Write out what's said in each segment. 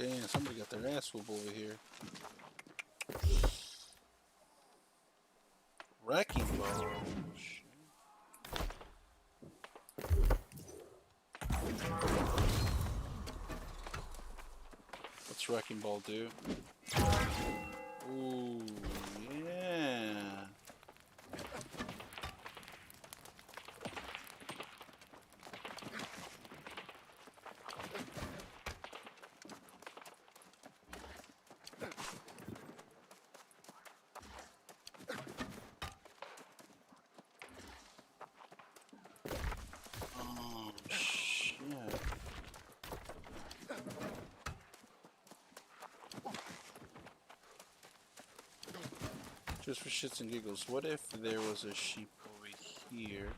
Damn, somebody got their ass whooped over here. Wrecking ball. What's wrecking ball do? Ooh, yeah. Oh shit. Just for shits and giggles, what if there was a sheep over here?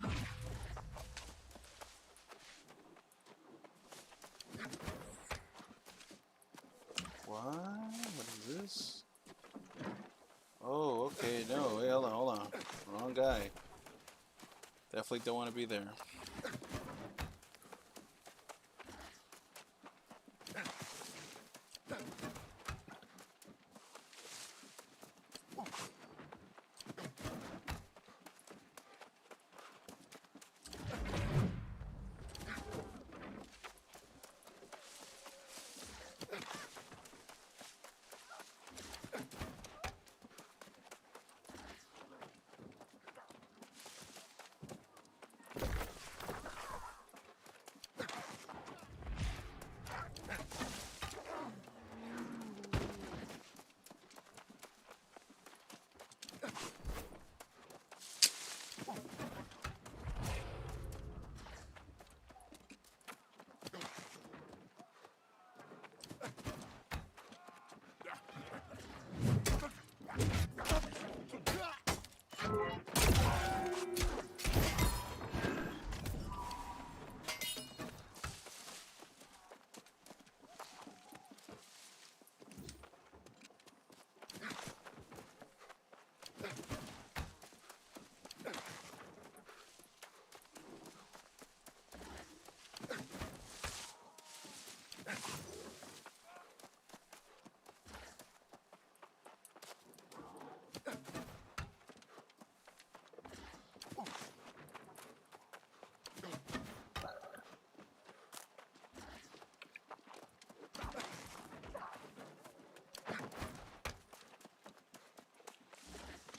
What? What is this? Oh, okay, no, wait, hold on. Wrong guy. Definitely don't want to be there.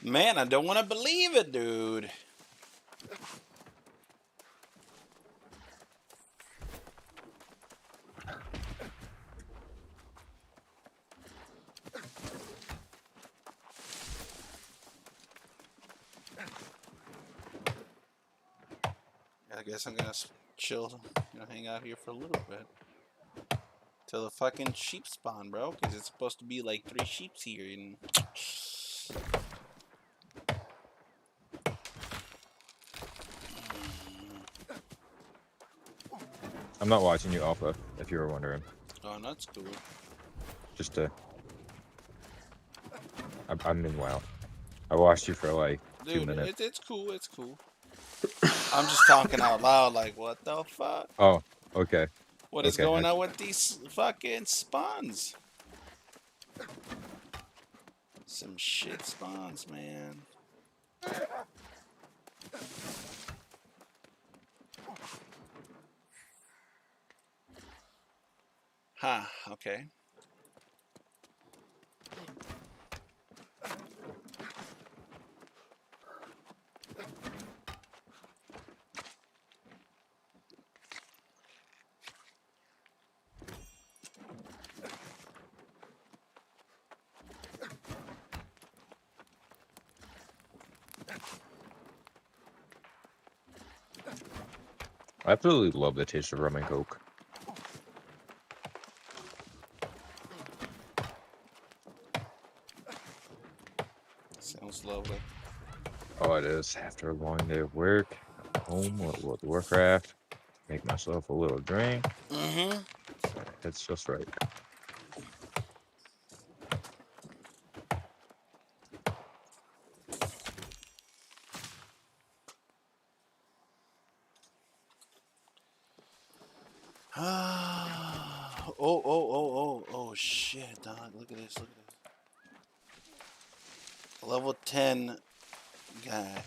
Man, I don't want to believe it, dude. I guess I'm gonna chill, hang out here for a little bit. Till the fucking sheep spawn, bro. Because it's supposed to be like 3 sheeps here. And I'm not watching you, Alpha, if you were wondering. oh, that's cool. Just to... I'm in WoW. I watched you for like 2 Dude, minutes. it's cool, it's cool. I'm just talking out loud like, what the fuck? Oh, okay. What is Okay. going on with these fucking spawns? Some shit spawns, man. Huh, okay. I absolutely love the taste of rum and coke. Sounds lovely. Oh, it is. After a long day of work, home with World of Warcraft, make myself a little drink. Mm-hmm. It's just right. Oh, oh, oh, oh, oh, shit, dog. Look at this. Look at this. Level 10 guy.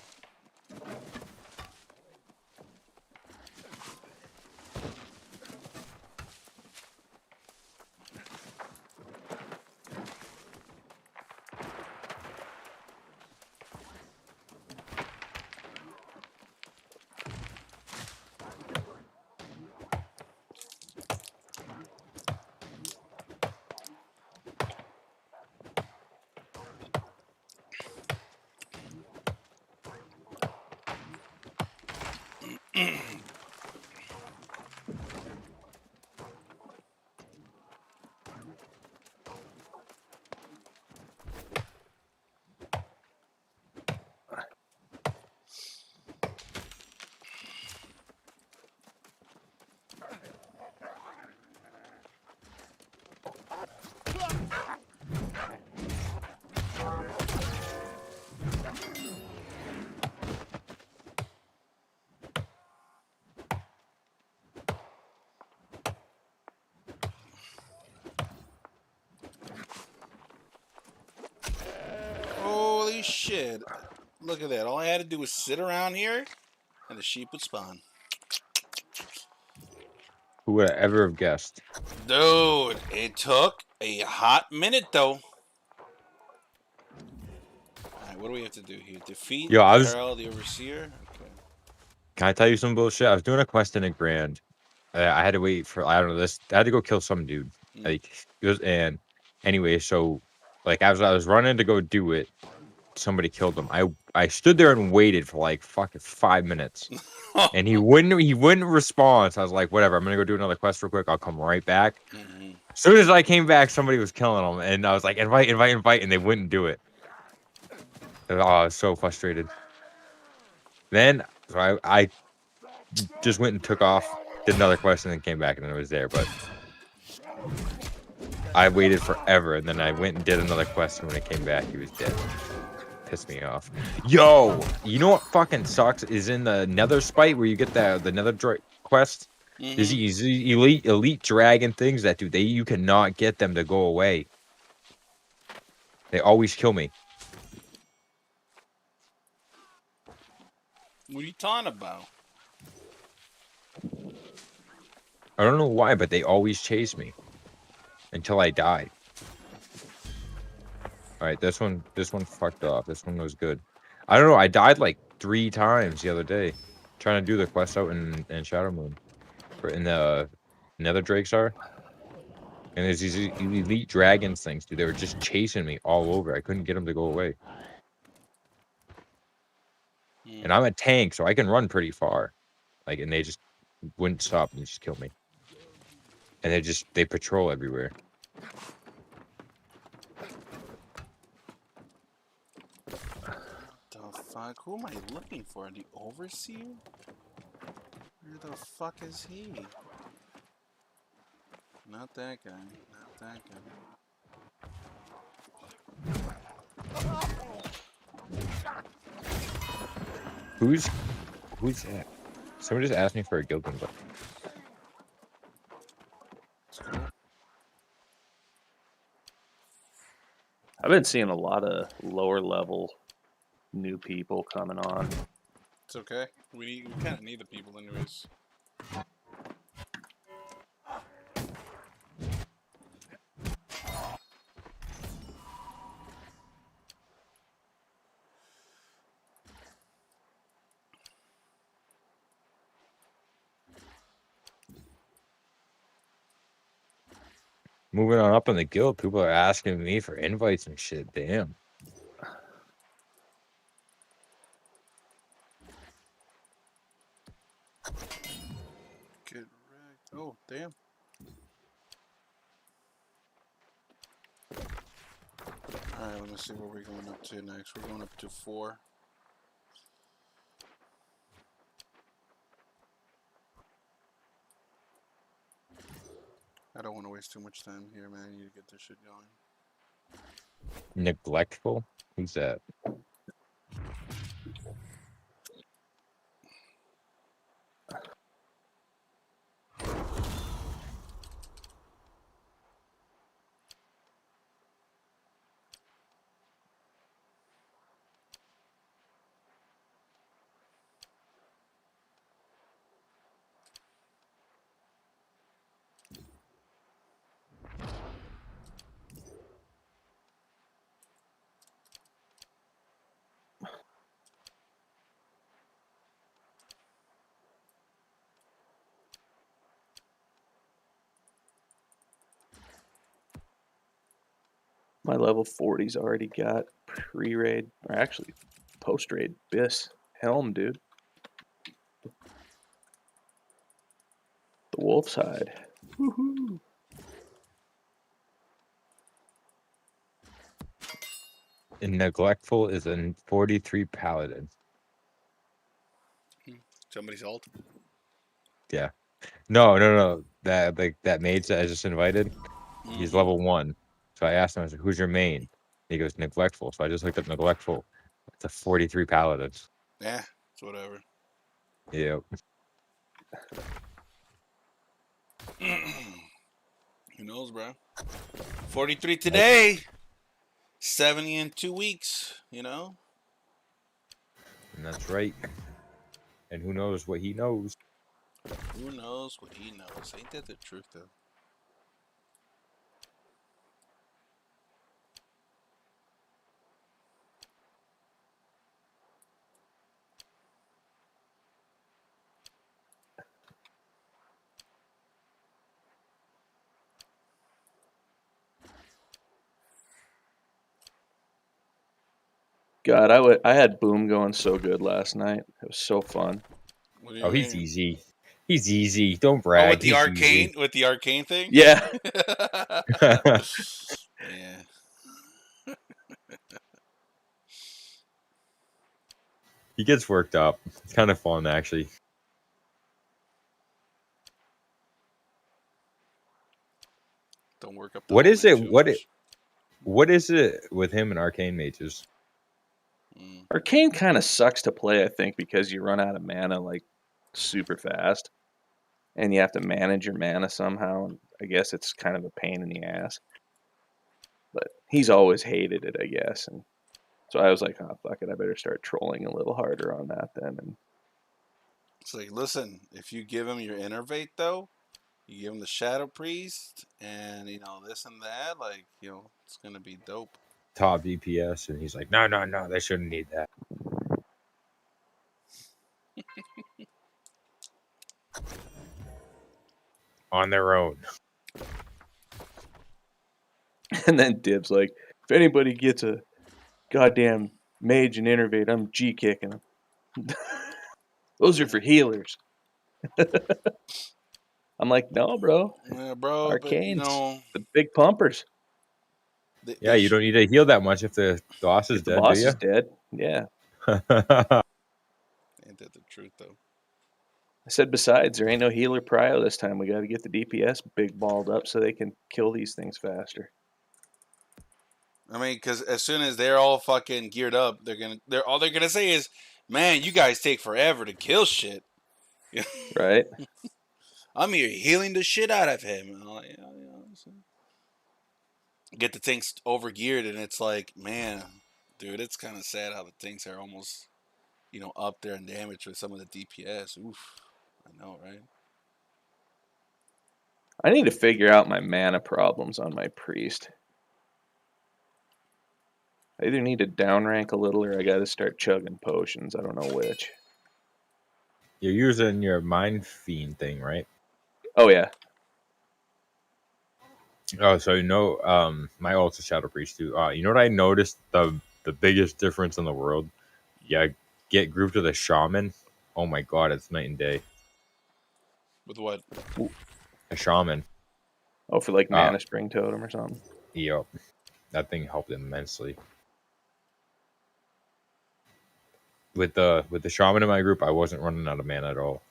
Holy shit. Look at that. All I had to do was sit around here and the sheep would spawn. Who would have ever have guessed? Dude, it took a hot minute though. Alright, what do we have to do here? Defeat Yo, Carol the Overseer? Okay. Can I tell you some bullshit? I was doing a quest in a Grand. I had to wait for, I don't know, this. I had to go kill some dude. Like, it was, and anyway, so, like, as I was running to go do it, somebody killed him. I stood there and waited for like fucking 5 minutes, and he wouldn't respond. So I was like, whatever, I'm gonna go do another quest real quick. I'll come right back. As soon as I came back, somebody was killing him, and I was like, invite, and they wouldn't do it. Oh, I was so frustrated. Then so I just went and took off, did another quest, and then came back, and then it was there. But I waited forever, and then I went and did another quest, and when it came back, he was dead. Pissed me off. Yo, you know what fucking sucks is in the Nether Spite where you get the Nether quest. There's these elite dragon things that do you cannot get them to go away. They always kill me. What are you talking about? I don't know why, but they always chase me until I die. All right, this one fucked off. This one was good. I don't know. I died like 3 times the other day trying to do the quest out in Shadow Moon, in the Nether Drakes are. And there's these elite dragons things, dude. They were just chasing me all over. I couldn't get them to go away. And I'm a tank, so I can run pretty far. Like, and they just wouldn't stop and just kill me. And they patrol everywhere. The fuck? Who am I looking for? The Overseer? Where the fuck is he? Not that guy. Not that guy. Who's that? Somebody just asked me for a guild invite. I've been seeing a lot of lower level new people coming on. It's okay. We kind of need the people anyways. Moving on up in the guild, people are asking me for invites and shit. Damn. Get wrecked. Oh, damn. Alright, let me see what we're going up to next. We're going up to 4. I don't want to waste too much time here, man. I need to get this shit going. Neglectful? Who's that? My level 40's already got pre-raid, or actually post-raid Biss helm, dude. The Wolf's Hide. Woohoo! And Neglectful is a 43 paladin. Somebody's alt. Yeah. No. That mage that I just invited, he's Mhm. level 1. So I asked him, I was like, who's your main? He goes, Neglectful. So I just looked up Neglectful. It's a 43 paladin. Yeah, it's whatever. Yep. Who knows, bro? 43 today. 70 in 2 weeks. You know. And that's right. And who knows what he knows? Who knows what he knows? Ain't that the truth, though? God, I had Boom going so good last night. It was so fun. What do you Oh, he's mean? easy. He's easy. Don't brag. Oh, with the He's arcane, easy. with the arcane thing. Yeah. Yeah. He gets worked up. It's kind of fun, actually. Don't work up. The What is it? elementals. What is it with him and arcane mages? Mm. Arcane kind of sucks to play, I think, because you run out of mana like super fast, and you have to manage your mana somehow. And I guess it's kind of a pain in the ass. But he's always hated it, I guess, and so I was like, "Oh fuck it, I better start trolling a little harder on that then." And It's like, listen, if you give him your innervate, though, you give him the Shadow Priest, and you know this and that, like, you know, it's gonna be dope. Top DPS, and he's like, no, they shouldn't need that. On their own. and then Dib's like, "If anybody gets a goddamn mage and innervate, I'm G kicking them. Those are for healers." I'm like, "No, bro, Yeah, bro, but you Arcane's know, the big pumpers. Yeah, you don't need to heal that much if the boss is If the dead, boss do is dead, yeah." you? Ain't that the truth, though? I said, "Besides, there ain't no healer prio this time. We got to get the DPS big balled up so they can kill these things faster." I mean, because as soon as they're all fucking geared up, all they're gonna say is, "Man, you guys take forever to kill shit." Right? I'm here healing the shit out of him. And I'm like, yeah, so. Get the things over geared, and it's like, man, dude, it's kind of sad how the things are almost, you know, up there in damage with some of the DPS. Oof, I know, right? I need to figure out my mana problems on my priest. I either need to downrank a little or I got to start chugging potions. I don't know which. You're using your Mind Fiend thing, right? Oh, yeah. Oh, so you know, my ult's a Shadow Priest too. You know what I noticed the biggest difference in the world? Yeah, get grouped with a shaman. Oh my god, it's night and day. With what? A shaman. Oh, for like Mana Spring Totem or something. Yep, that thing helped immensely. With the shaman in my group, I wasn't running out of mana at all.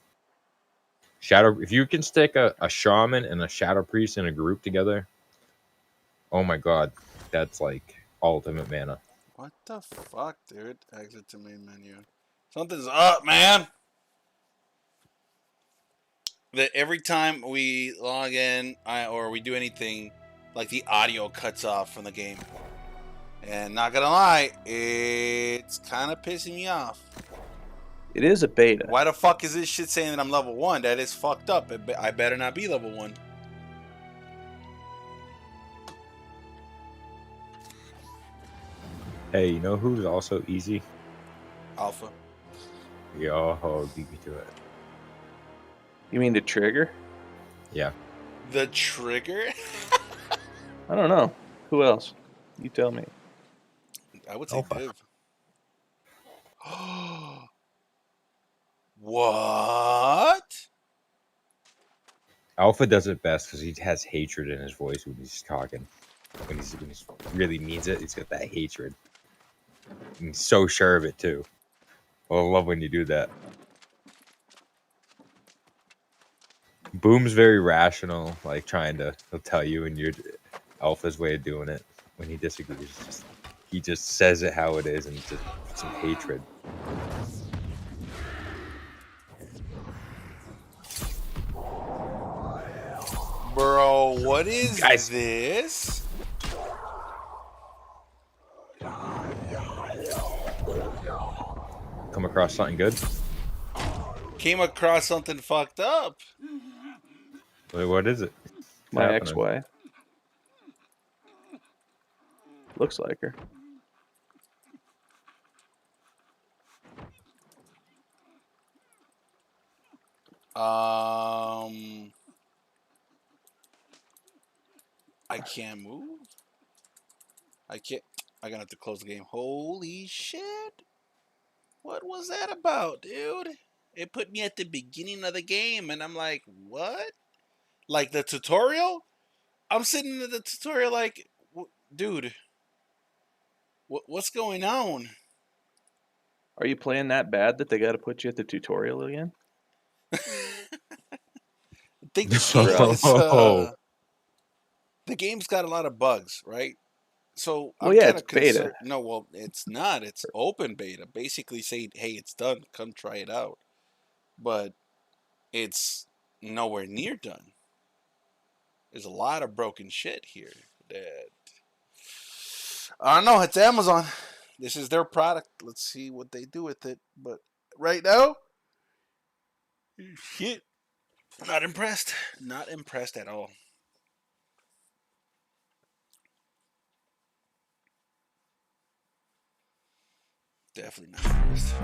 Shadow, if you can stick a shaman and a Shadow Priest in a group together, oh my god, that's like ultimate mana. What the fuck, dude? Exit to main menu. Something's up, man. That every time we log in or we do anything, like the audio cuts off from the game. And not gonna lie, it's kind of pissing me off. It is a beta. Why the fuck is this shit saying that I'm level 1? That is fucked up. I better not be level 1. Hey, you know who's also easy? Alpha. Yo, beat me to it. You mean the trigger? Yeah. The trigger? I don't know. Who else? You tell me. I would say Alpha. Div. What? Alpha does it best because he has hatred in his voice when he's talking. When he really means it, he's got that hatred. And he's so sure of it too. I love when you do that. Boom's very rational, like trying to he'll tell you, and your Alpha's way of doing it when he disagrees. He just says it how it is and just puts some hatred. Bro, what is Guys. this? Come across something good? Came across something fucked up. What is it? What's My happening? ex-wife. Looks like her. I can't move. I can't. I'm gonna have to close the game. Holy shit! What was that about, dude? It put me at the beginning of the game, and I'm like, what? Like the tutorial? I'm sitting in the tutorial like, dude, what's going on? Are you playing that bad that they got to put you at the tutorial again? I think Oh. the game's got a lot of bugs, right? So Well, I'm yeah, kind it's of beta. concerned. No, well, it's not. It's open beta, basically saying, "Hey, it's done. Come try it out." But it's nowhere near done. There's a lot of broken shit here. That I don't know. It's Amazon. This is their product. Let's see what they do with it. But right now, shit. Not impressed. Not impressed at all. Definitely not impressed.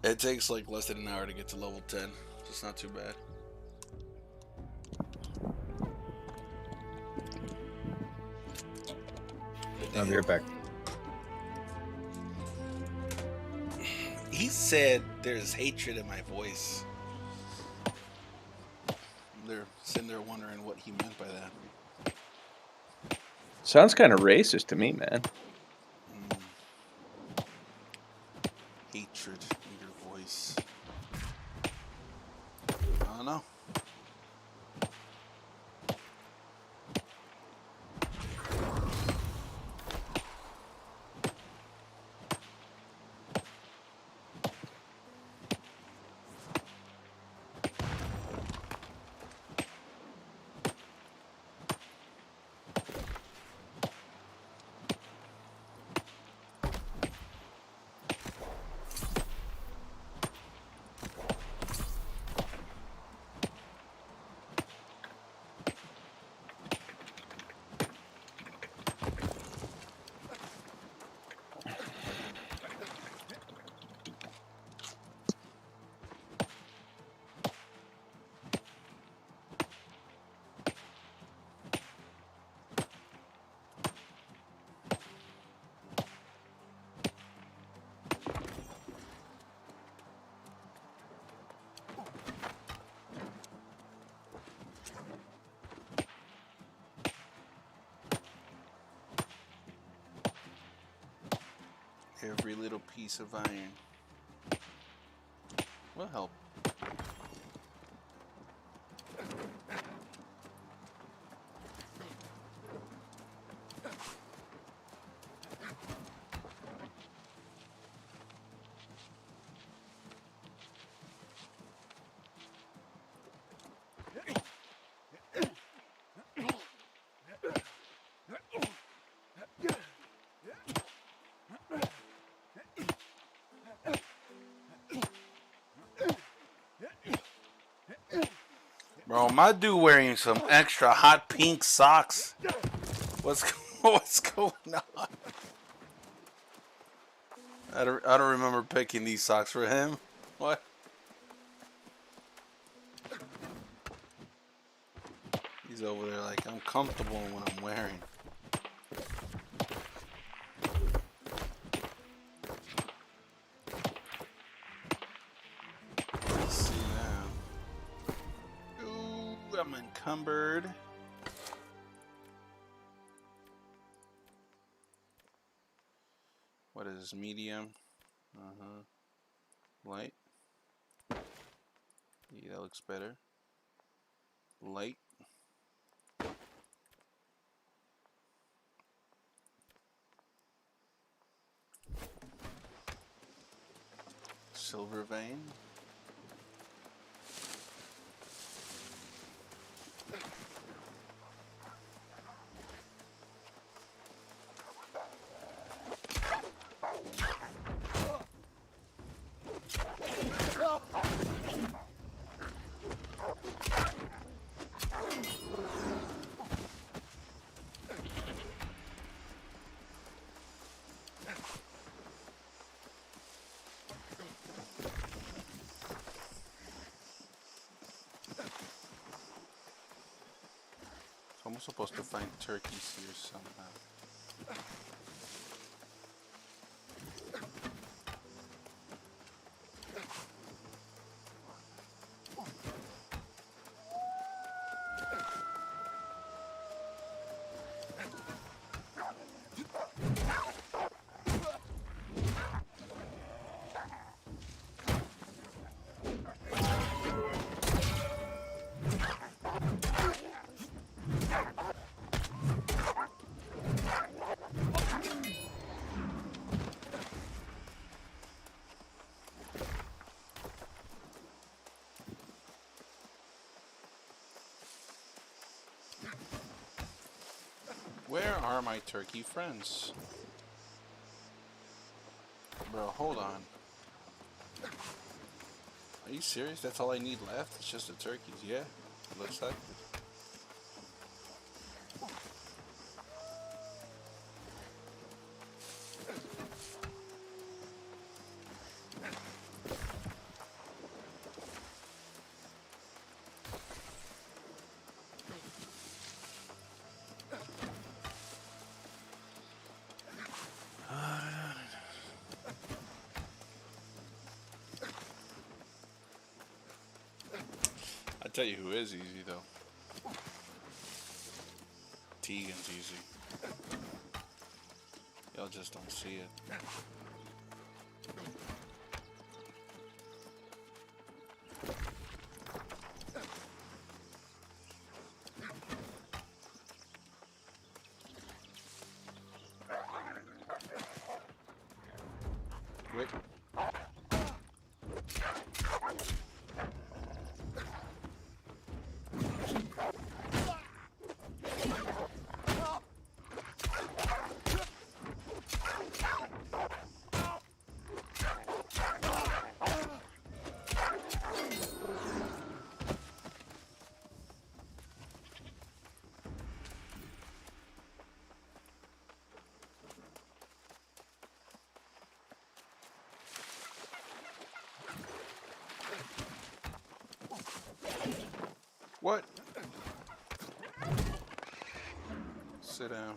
It takes like less than an hour to get to level 10. So it's not too bad. I'll be right back. He said there's hatred in my voice. They're sitting there wondering what he meant by that. Sounds kind of racist to me, man. Hatred in your voice. I don't know. Every little piece of iron will help. Bro, my dude wearing some extra hot pink socks. What's going on? I don't remember picking these socks for him. What? He's over there like, I'm comfortable in what I'm wearing. Let's see now. Ooh, I'm encumbered. What is this, medium? Light. Yeah, that looks better. Light. Silver vein. So I'm supposed to find turkeys here somehow. Where are my turkey friends? Bro, hold on. Are you serious? That's all I need left? It's just the turkeys, yeah? It looks like. I tell you who is easy though. Tegan's easy. Y'all just don't see it. Quick. What? Sit down.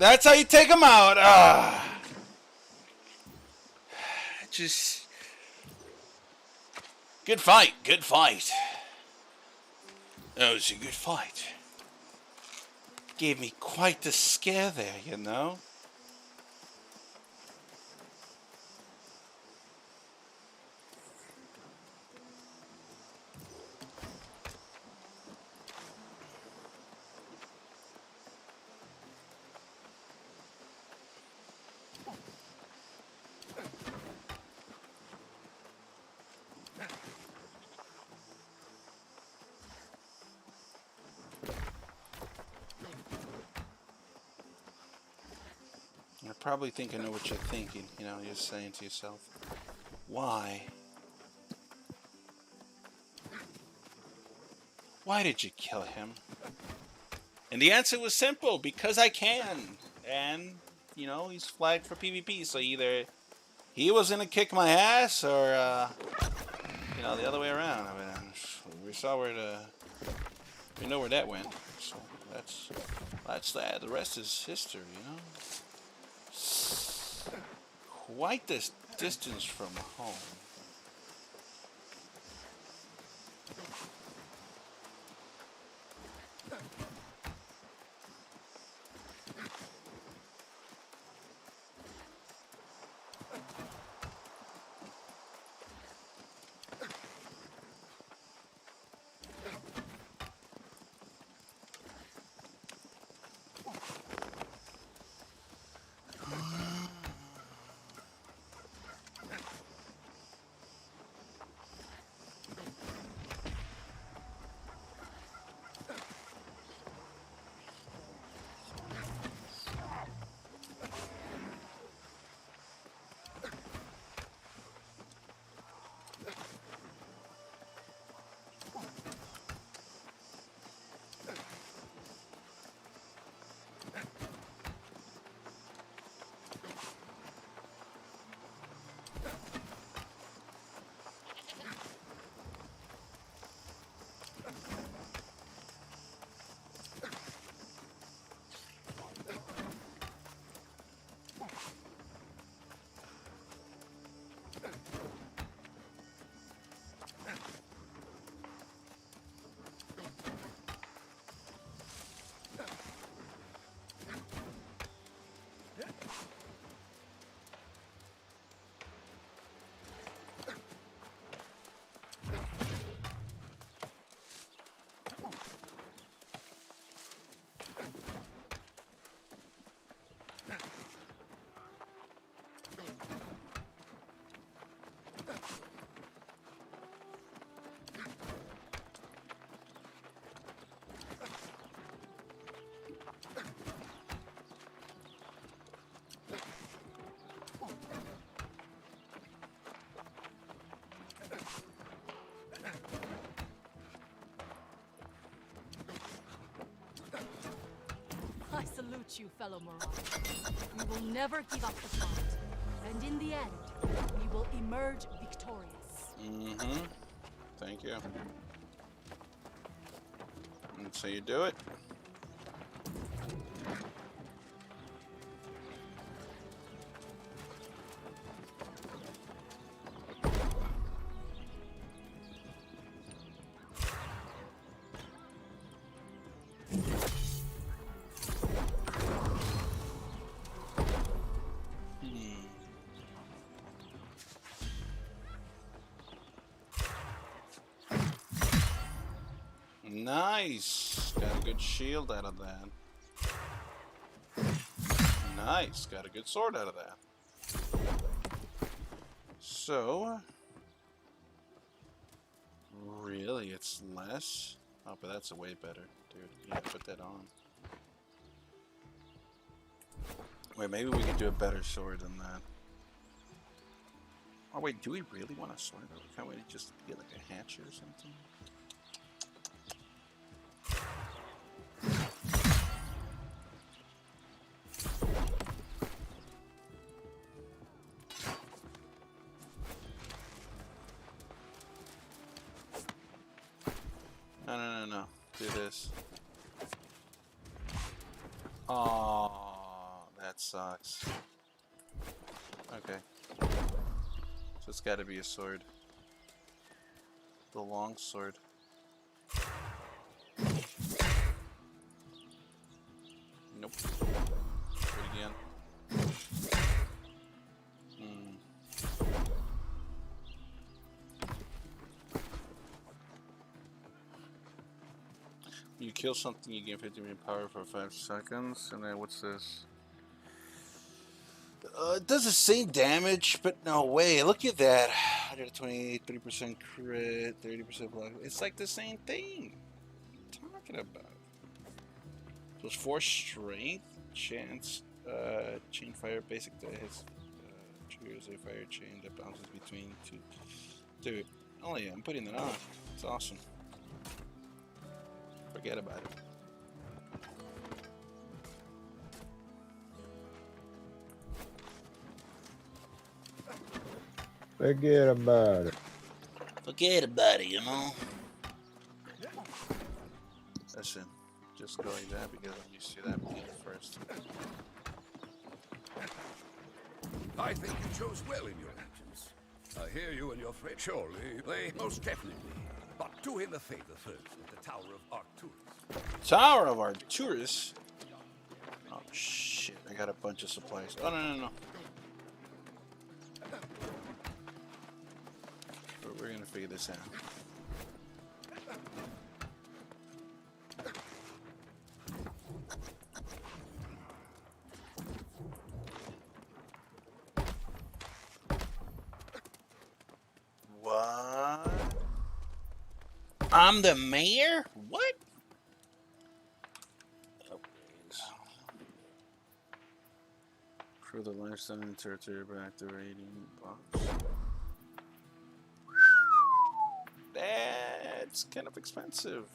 That's how you take him out. Ah. Just... Good fight. Good fight. That was a good fight. Gave me quite the scare there, you know? I probably think I know what you're thinking, you know, you're saying to yourself, why? Why did you kill him? And the answer was simple, because I can. And, you know, he's flagged for PvP, so either he was gonna kick my ass or, you know, the other way around. I mean, we saw where we know where that went. So that's that. The rest is history, you know? Quite this distance from home. I salute you, fellow Marauders. We will never give up the fight. And in the end, we will emerge victorious. Mm-hmm. Thank you. That's how you do it. Nice. Got a good shield out of that. Nice. Got a good sword out of that. So, really, it's less? Oh, but that's a way better, dude. Yeah, put that on. Wait, maybe we could do a better sword than that. Oh, wait, do we really want a sword? Can't we just get like a hatchet or something? No. Do this. Aww. that sucks. Okay. So it's gotta be a sword. The long sword. Nope. Do it again. You kill something, you gain 50 million power for 5 seconds, and then what's this? It does the same damage, but no way. Look at that. 128, 30% crit, 30% block. It's like the same thing. What are you talking about? So it's 4 strength, chance, chain fire, basic that hits, triggers a fire chain that bounces between 2. Dude, oh yeah, I'm putting that on. It's awesome. Forget about it. Forget about it. Forget about it, you know? Listen, just go like that because I'm used to that being first. I think you chose well in your actions. I hear you and your friend surely play most definitely. But do him a favor first at the Tower of Arcturus. Tower of Arcturus? Oh shit, I got a bunch of supplies. Oh no. We're gonna figure this out. What? I'm the mayor? What? For the lifestyle and territory by activating box. That's kind of expensive.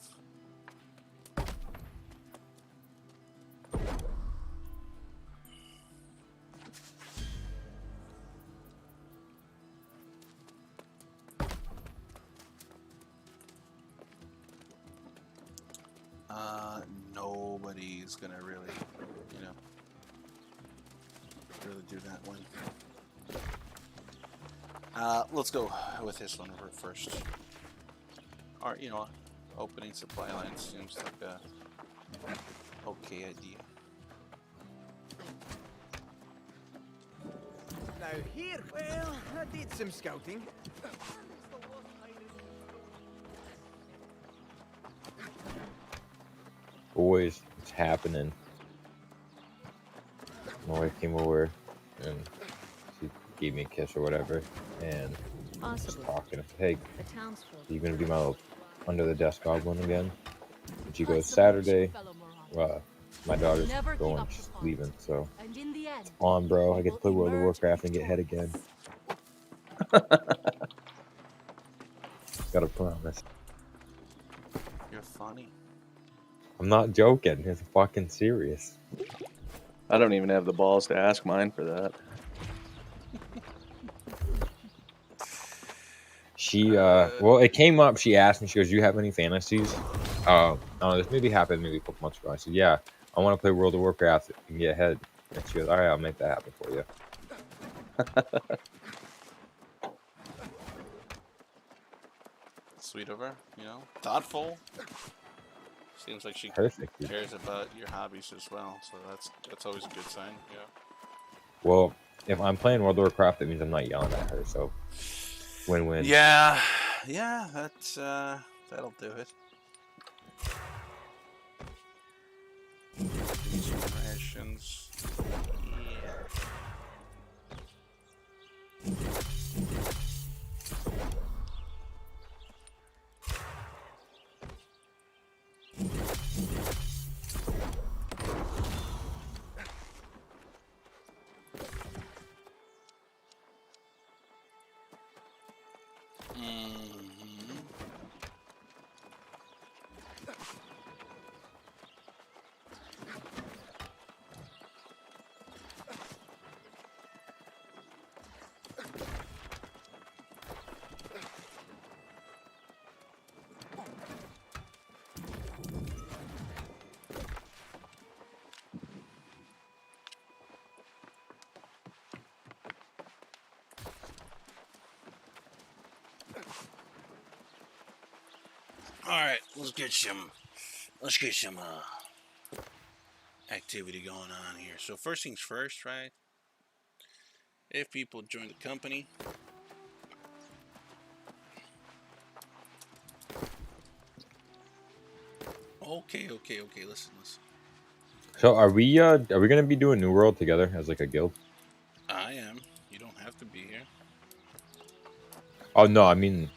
Nobody's gonna really, you know, really do that one. Let's go with this one first. Or, you know, opening supply lines seems like a okay idea. Now here, well, I did some scouting. Boys, it's happening. My wife came over and she gave me a kiss or whatever, and just Possibly. talking. I said, hey, The townsfolk. are you gonna be my little under the desk goblin again? And she I goes, salute you, Saturday. fellow Moron. My daughter's Never give going, up the she's fight. leaving, so And in the end, on, bro. I we get to will play World of emerge Warcraft and get head again. victorious. Gotta promise. You're funny. I'm not joking. It's fucking serious. I don't even have the balls to ask mine for that. She, well, it came up. She asked me, she goes, do you have any fantasies? This maybe happened maybe a couple months ago. I said, yeah, I want to play World of Warcraft and get ahead. And she goes, all right, I'll make that happen for you. Sweet of her, you know? Thoughtful. Seems like she Perfect. Dude. cares about your hobbies as well, so that's always a good sign, yeah. Well, if I'm playing World of Warcraft, that means I'm not yelling at her, so win-win. Yeah, that's that'll do it. Rations. Yeah. Alright, let's get some activity going on here. So first things first, right? If people join the company, okay. Listen. So are we gonna be doing New World together as like a guild? I am. You don't have to be here. Oh no, I mean,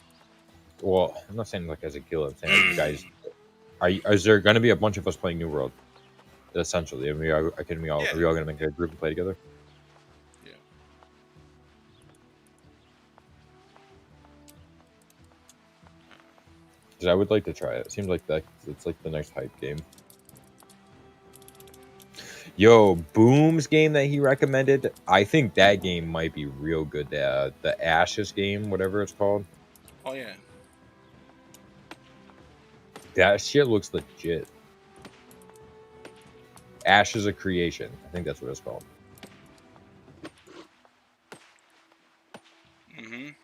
well, I'm not saying like as a guild. I'm saying, are you guys, is there gonna be a bunch of us playing New World? Essentially, are we all Yeah. are we all gonna make a group and play together? Yeah. Because I would like to try it. It seems like that it's like the nice hype game. Yo, Boom's game that he recommended, I think that game might be real good. The Ashes game, whatever it's called. Oh yeah. That shit looks legit. Ashes of Creation. I think that's what it's called. Mhm.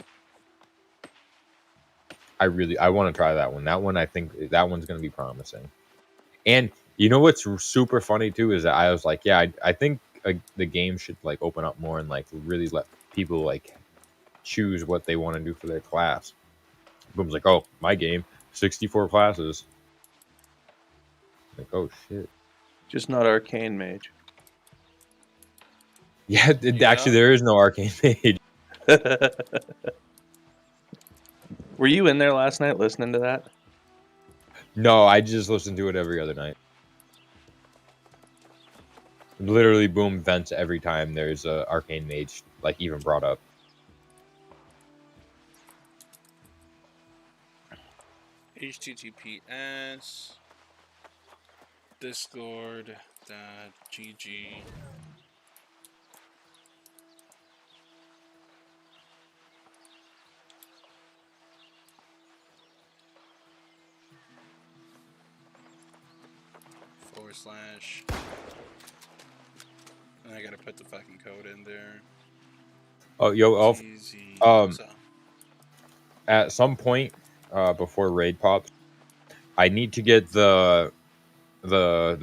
I want to try that one. That one, I think that one's going to be promising. And you know what's super funny too is that I was like, yeah, I think the game should like open up more and like really let people like choose what they want to do for their class. Boom's like, oh, my game, 64 classes. Like, oh shit. Just not arcane mage. Yeah, actually, there is no arcane mage. Were you in there last night listening to that? No, I just listen to it every other night. Literally, Boom vents every time there's a arcane mage like even brought up. HTTPS Discord.gg. / and I gotta put the fucking code in there. Oh, yo, Elf. So. At some point, before raid pops, I need to get the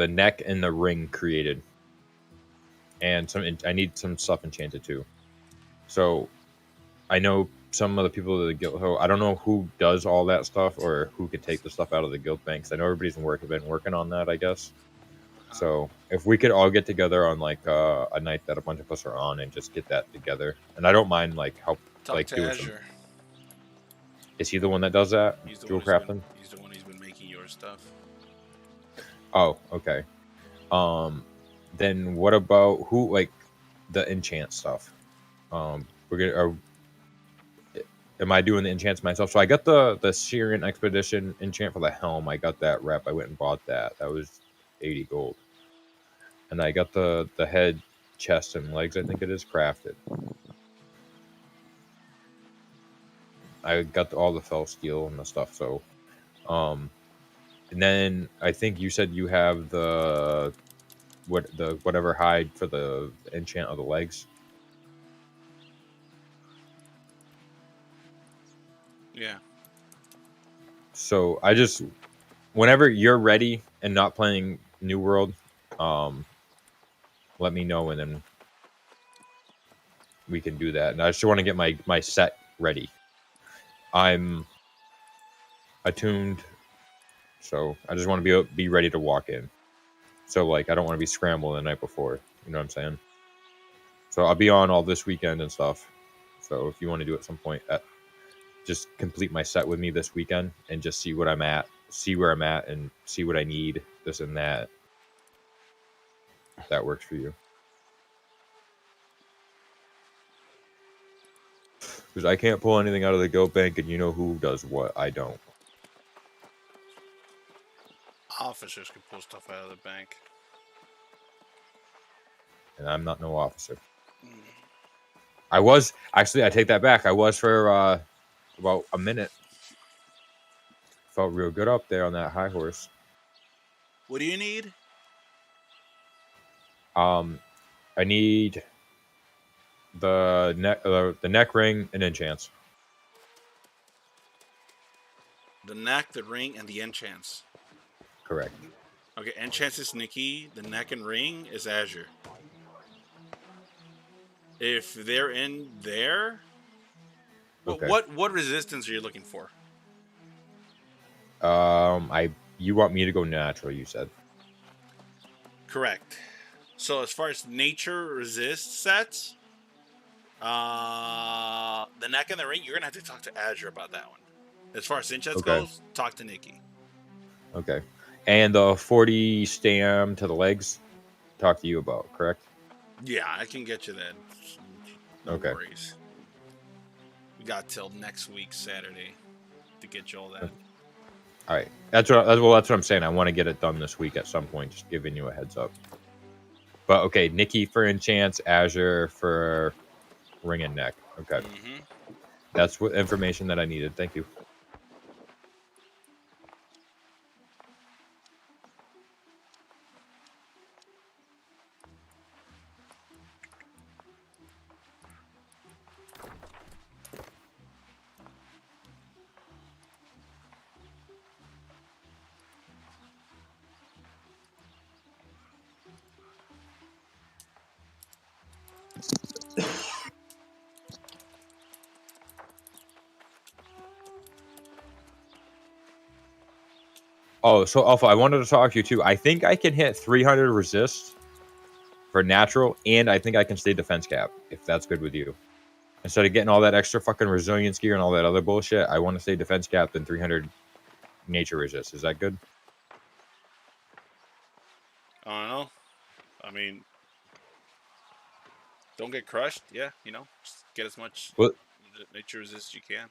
neck and the ring created, and I need some stuff enchanted too. So, I know some of the people of the guild. So I don't know who does all that stuff or who could take the stuff out of the guild banks. I know everybody's been working on that, I guess. So if we could all get together on like a night that a bunch of us are on and just get that together, and I don't mind like help like doing some. Is he the one that does that? He's the Jewel one crafting. He's the one who's been making your stuff. Oh, okay. Then what about who like the enchant stuff? Am I doing the enchants myself? So I got the Syrian Expedition enchant for the helm. I got that rep. I went and bought that. That was 80 gold. And I got the head, chest, and legs. I think it is crafted. I got all the fell steel and the stuff. So, and then I think you said you have the whatever hide for the enchant of the legs. Yeah. So I just, whenever you're ready and not playing New World, let me know and then we can do that. And I just want to get my set ready. I'm attuned, so I just want to be ready to walk in. So like I don't want to be scrambling the night before. You know what I'm saying? So I'll be on all this weekend and stuff. So if you want to do it at some point, just complete my set with me this weekend and just see what I'm at, see where I'm at, and see what I need, this and that. If that works for you. Because I can't pull anything out of the guild bank, and you know who does what. I don't. Officers can pull stuff out of the bank. And I'm not no officer. I was actually. I take that back. I was for about a minute. Felt real good up there on that high horse. What do you need? I need the neck ring and enchants. The neck, the ring, and the enchants. Correct. Okay, enchants is Nikki. The neck and ring is Azure. If they're in there, Okay. what resistance are you looking for? You want me to go natural? You said. Correct. So as far as nature resist sets, the neck and the ring, you're gonna have to talk to Azure about that one. As far as enchants Okay. goes, talk to Nikki. Okay. And the 40 stam to the legs, talk to you about, correct? Yeah, I can get you that. No Okay. worries. We got till next week Saturday to get you all that. All right. That's what I'm saying. I want to get it done this week at some point. Just giving you a heads up. But okay, Nikki for enchants, Azure for ring and neck. Okay. Mm-hmm. That's what information that I needed. Thank you. Oh, so Alpha, I wanted to talk to you too. I think I can hit 300 resist for natural, and I think I can stay defense cap if that's good with you. Instead of getting all that extra fucking resilience gear and all that other bullshit, I want to stay defense cap and 300 nature resist. Is that good? I don't know. I mean, don't get crushed. Yeah, just get as much Well, nature resist as you can.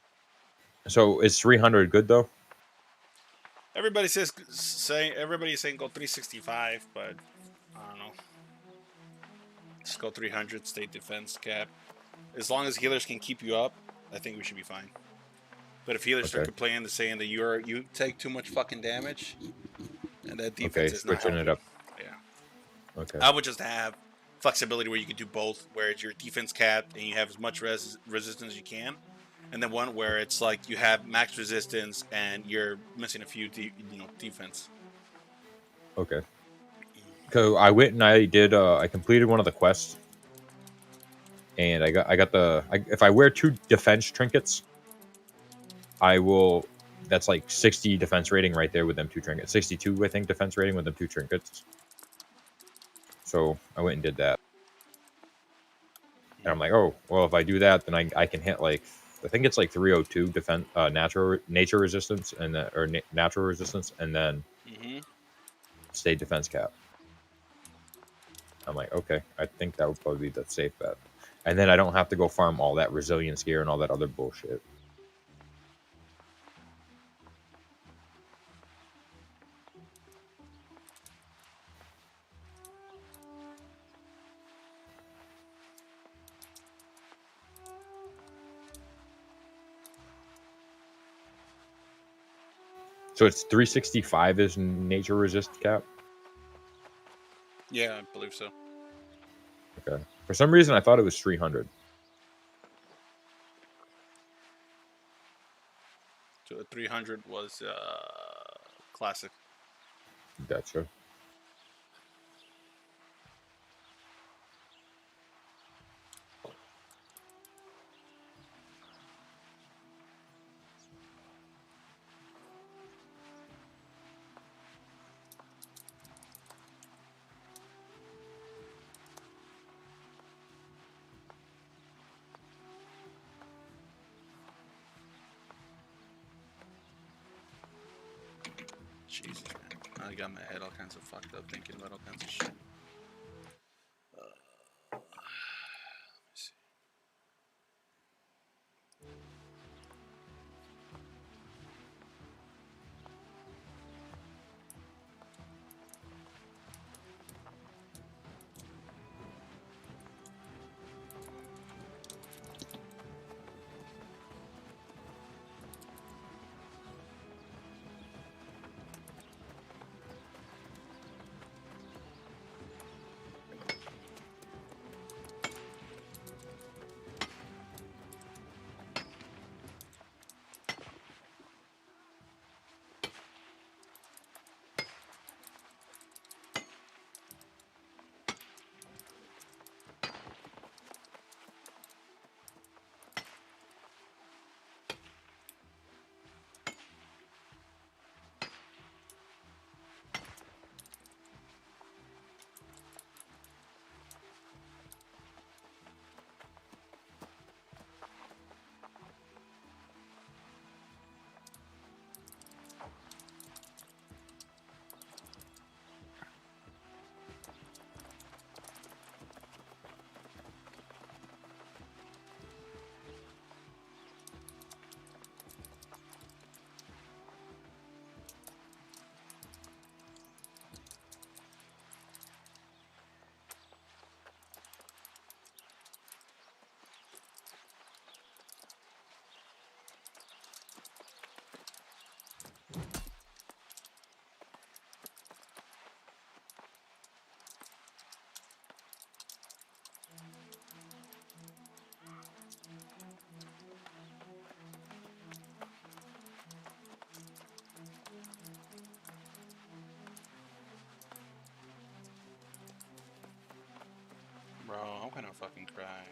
so is 300 good though? Everybody's saying go 365, but I don't know. Just go 300, stay defense cap. As long as healers can keep you up, I think we should be fine. But if healers start Okay. complaining, saying that you take too much fucking damage, and that defense Okay, is not switching helping. it up. Yeah. Okay. I would just have flexibility where you can do both, where it's your defense capped and you have as much resistance as you can, and then one where it's like you have max resistance and you're missing a few defense. Okay. So I went and I did. I completed one of the quests, and I got if I wear 2 defense trinkets, I will. That's like 60 defense rating right there with them 2 trinkets. 62, I think, defense rating with them 2 trinkets. So I went and did that. And I'm like, oh, well, if I do that, then I can hit like, I think it's like 302 defense, nature resistance, and natural resistance, and then stay defense cap. I'm like, okay, I think that would probably be the safe bet. And then I don't have to go farm all that resilience gear and all that other bullshit. So it's 365 is nature resist cap? Yeah, I believe so. Okay. For some reason, I thought it was 300. So 300 was classic. Gotcha. Jesus, man. I got my head all kinds of fucked up thinking about all kinds of shit. Let me see. Bro, I'm gonna fucking cry.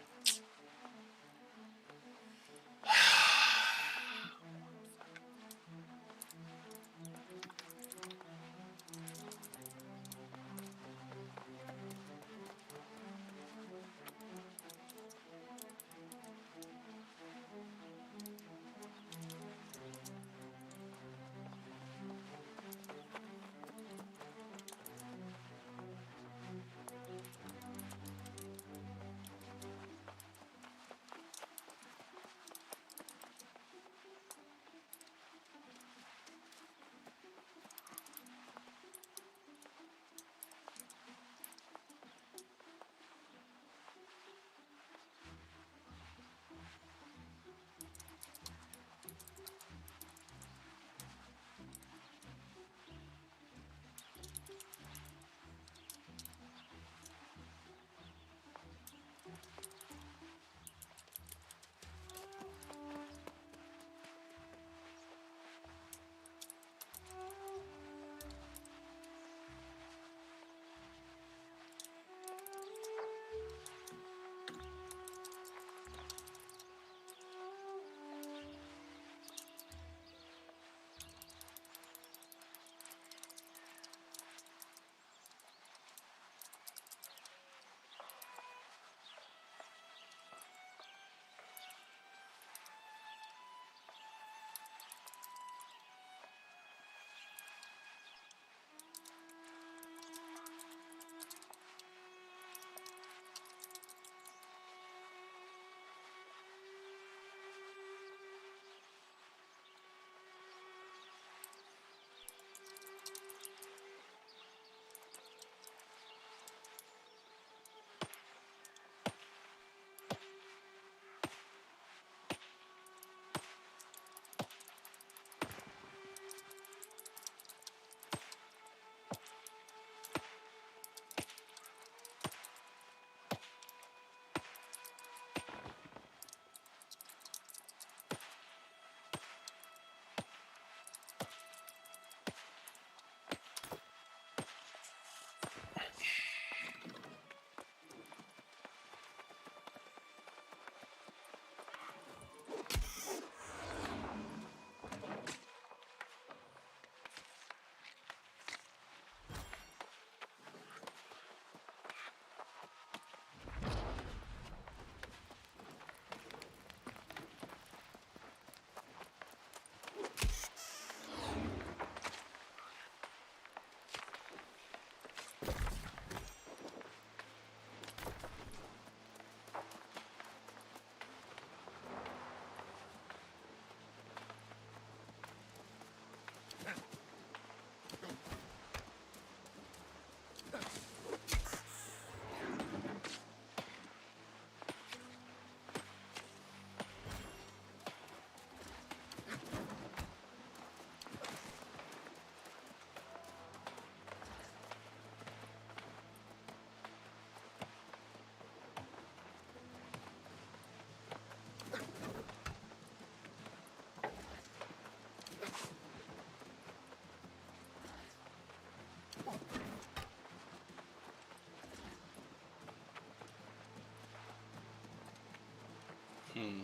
Hmm.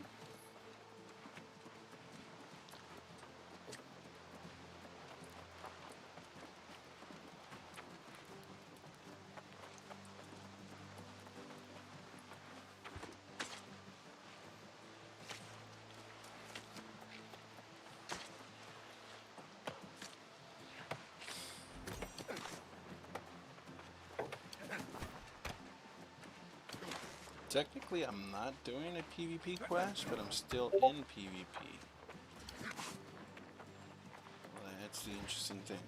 Technically, I'm not doing a PvP quest, but I'm still in PvP. Well, that's the interesting thing.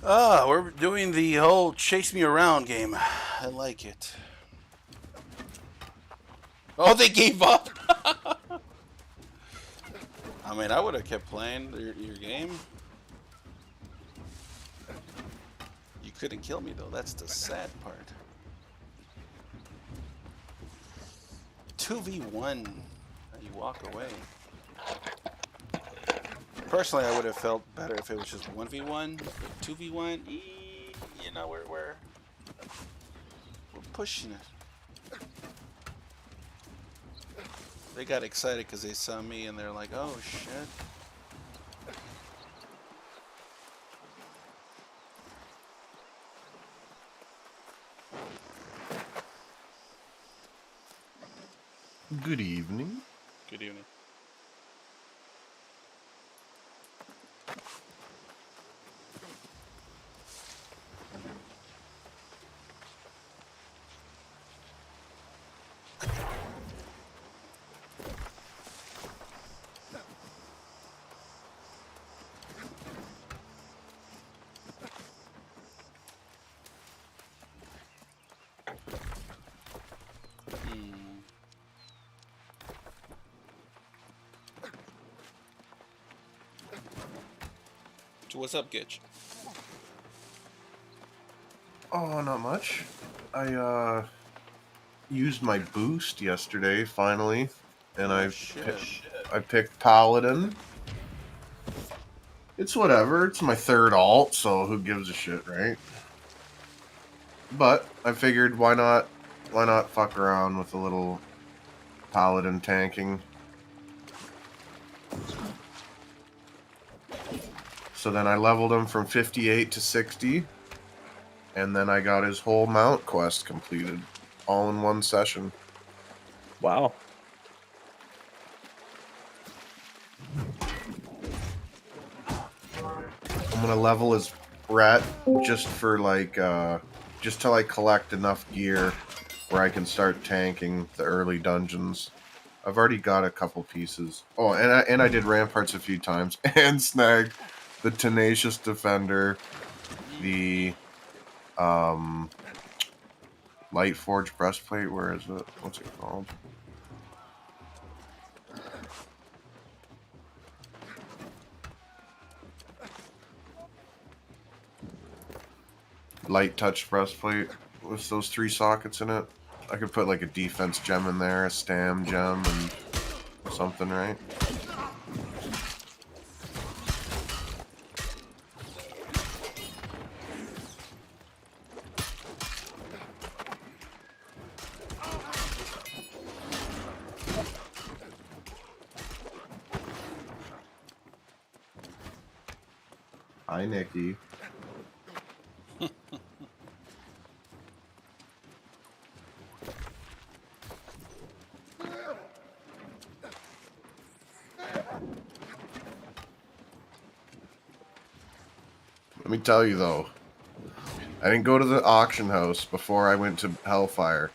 Ah, we're doing the whole chase me around game. I like it. Oh, they gave up. I mean, I would have kept playing your game. You couldn't kill me though. That's the sad part. 2v1. You walk away. Personally, I would have felt better if it was just 1v1, but 2v1, you know, we're pushing it. They got excited because they saw me and they're like, oh shit. Good evening. Good evening. So what's up, Gitch? Oh, not much. I used my boost yesterday finally, and Oh, I shit. I picked Paladin. It's whatever. It's my third alt, so who gives a shit, right? But I figured why not fuck around with a little Paladin tanking. So then I leveled him from 58 to 60, and then I got his whole mount quest completed, all in one session. Wow. I'm gonna level his rat just for like, just to like collect enough gear where I can start tanking the early dungeons. I've already got a couple pieces. Oh, and I did ramparts a few times and snagged the Tenacious Defender, the Light Forge breastplate. Where is it? What's it called? Light touch breastplate with those 3 sockets in it. I could put like a defense gem in there, a stam gem, and something, right? Hi, Nikki. me tell you though, I didn't go to the auction house before I went to Hellfire.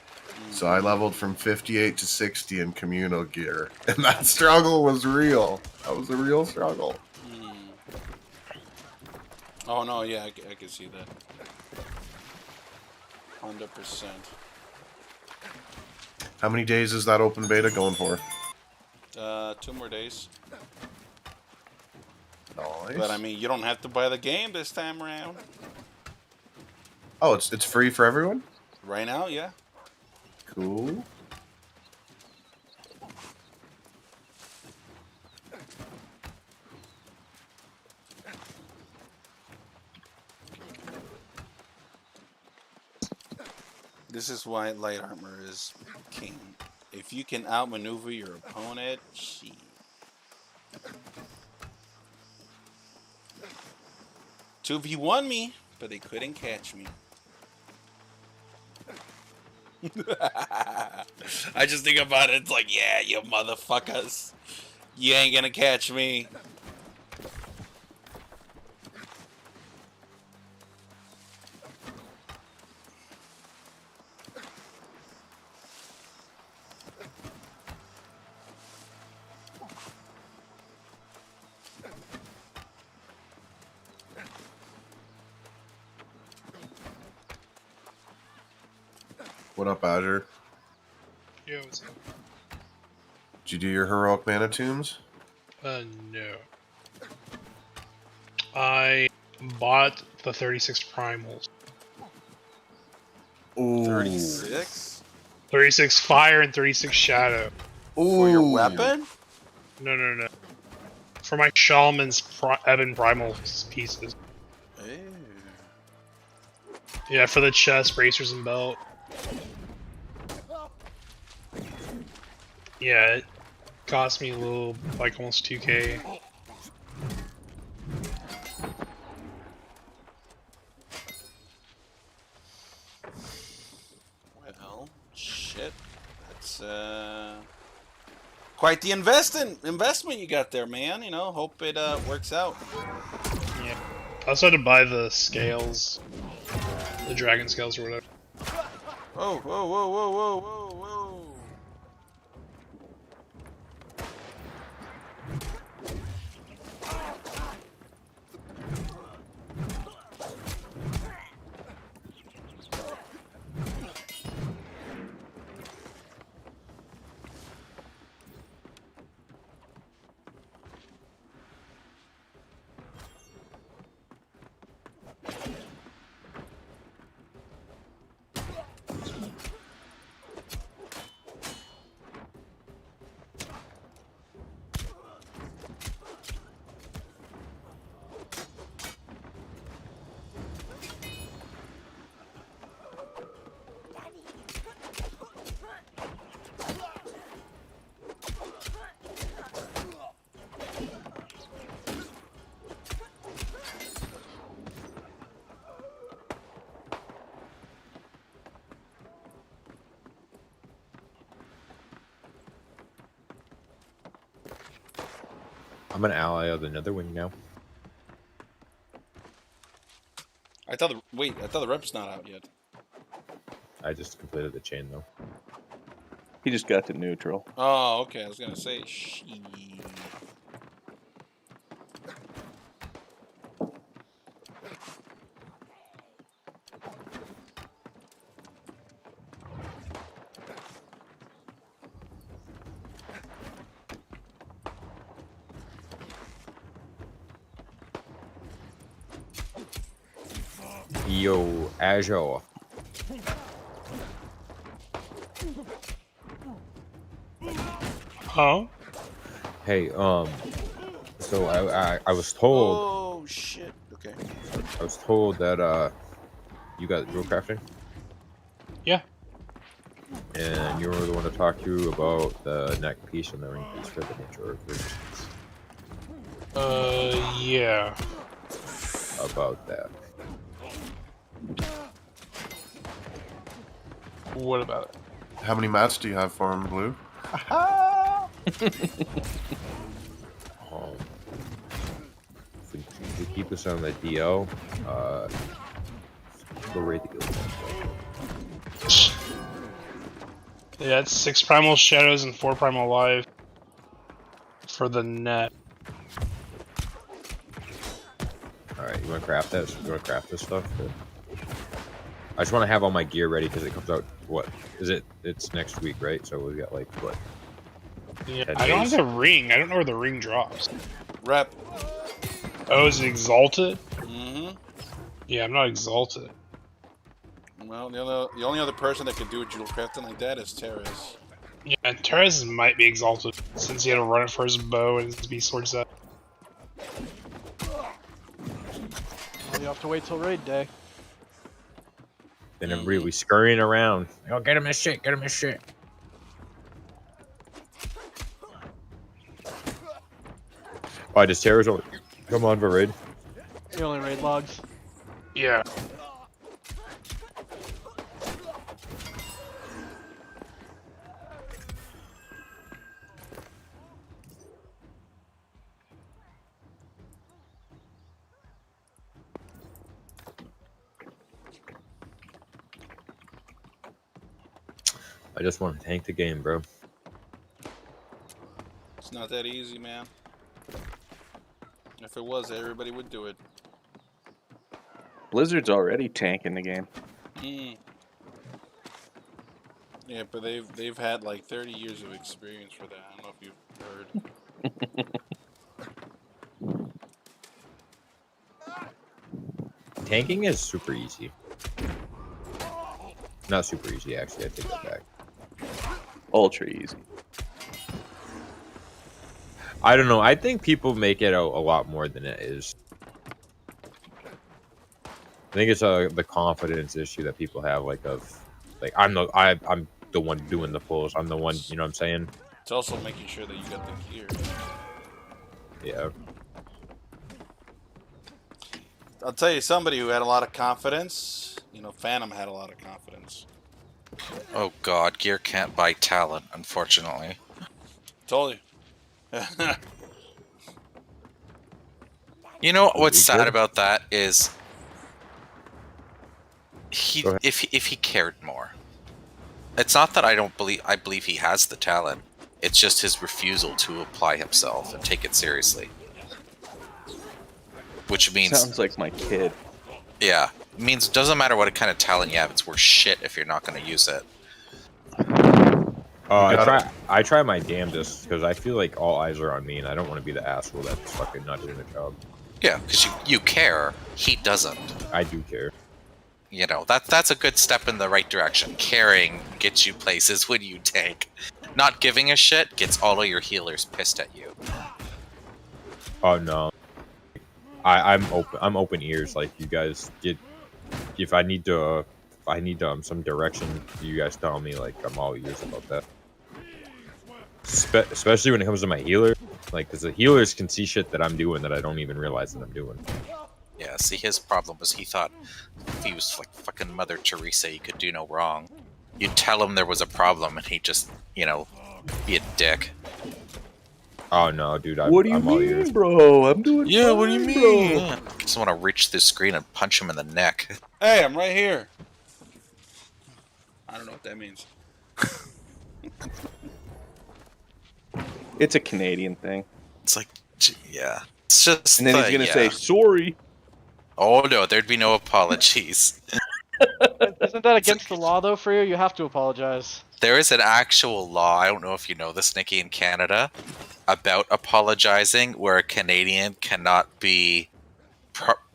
So I leveled from 58 to 60 in communal gear. And that struggle was real. That was a real struggle. Oh no, yeah, I can see that. 100%. How many days is that open beta going for? 2 more days. Nice. But I mean, you don't have to buy the game this time around. Oh, it's free for everyone? Right now, yeah. Cool. This is why light armor is king. If you can outmaneuver your opponent, shit. Two of you won me, but they couldn't catch me. I just think about it, it's like, yeah, you motherfuckers. You ain't gonna catch me. What up, Azure? Yeah, what's up? Did you do your heroic mana tombs? No. I bought the 36 primals. Ooh. 36? 36 fire and 36 shadow. For your Ooh. weapon? No. For my Shaman's Ebon primal pieces. Ew. Yeah, for the chest, bracers, and belt. Yeah, it cost me a little, like almost 2k. Well, shit. That's quite the investment you got there, man. You know, hope it works out. Yeah. I also had to buy the scales, the dragon scales or whatever. Oh, whoa, whoa, whoa, whoa, whoa, whoa. I'm an ally of the Netherwing now. I thought the rep's not out yet. I just completed the chain though. He just got to neutral. Oh, okay. I was gonna say, she. Yo, Azure. Huh? Hey, so I was told Oh shit. Okay. I was told that you got drill crafting. Yeah. And you were the one to talk to about the neck piece and the ring piece for the nature of Yeah. about that. What about it? How many mats do you have for him, Blue? Think keep this on the DL. Go rate the guild. Yeah, it's 6 Primal Shadows and 4 Primal Life for the net. Alright, you want to craft that? You want to craft this stuff? I just want to have all my gear ready because it comes out, what? Is it? It's next week, right? So we got like, what? Yeah, 10 I don't days? have the ring. I don't know where the ring drops. Rep. Oh, is it exalted? Mm-hmm. Yeah, I'm not exalted. Well, the only other person that can do a jewel crafting like that is Terrace. Yeah, and Terez might be exalted since he had to run it for his bow and his beast sword set. You have to wait till raid day. Then everybody we scurrying around. Oh, get him his shit. Get him his shit. Oh, does Terrors only come on for raid? You only raid logs. Yeah. I just want to tank the game, bro. It's not that easy, man. If it was, everybody would do it. Blizzard's already tanking the game. Mm. Yeah, but they've had like 30 years of experience for that. I don't know if you've heard. Tanking is super easy. Not super easy, actually. I take that back. Ultra easy. I don't know. I think people make it a lot more than it is. I think it's the confidence issue that people have, like I'm the one doing the pulls. I'm the one, you know what I'm saying? It's also making sure that you got the gear. Yeah. I'll tell you somebody who had a lot of confidence. You know, Phantom had a lot of confidence. Oh god, gear can't buy talent, unfortunately. Told you. You know what's sad about that is if he cared more. It's not that I believe he has the talent. It's just his refusal to apply himself and take it seriously. Which means Sounds like my kid. yeah, means it doesn't matter what kind of talent you have, it's worth shit if you're not going to use it. I try my damnedest because I feel like all eyes are on me, and I don't want to be the asshole that's fucking not doing the job. Yeah, because you care. He doesn't. I do care. You know, that's a good step in the right direction. Caring gets you places when you tank. Not giving a shit gets all of your healers pissed at you. Oh no, I'm open ears. Like you guys get, if I need some direction, you guys tell me. Like I'm all ears about that. Especially when it comes to my healer, like because the healers can see shit that I'm doing that I don't even realize that I'm doing. Yeah, see, his problem was he thought if he was like fucking Mother Teresa, he could do no wrong. You'd tell him there was a problem, and he'd just, you know, be a dick. Oh no, dude! What do you mean, bro? I'm doing. Yeah, what do you fine, mean? bro. I just want to reach this screen and punch him in the neck. Hey, I'm right here. I don't know what that means. It's a Canadian thing. It's like, yeah. It's just. And then he's gonna say sorry. Oh no, there'd be no apologies. Isn't that against the law though for you? You have to apologize. There is an actual law, I don't know if you know this, Nikki, in Canada, about apologizing, where a Canadian cannot be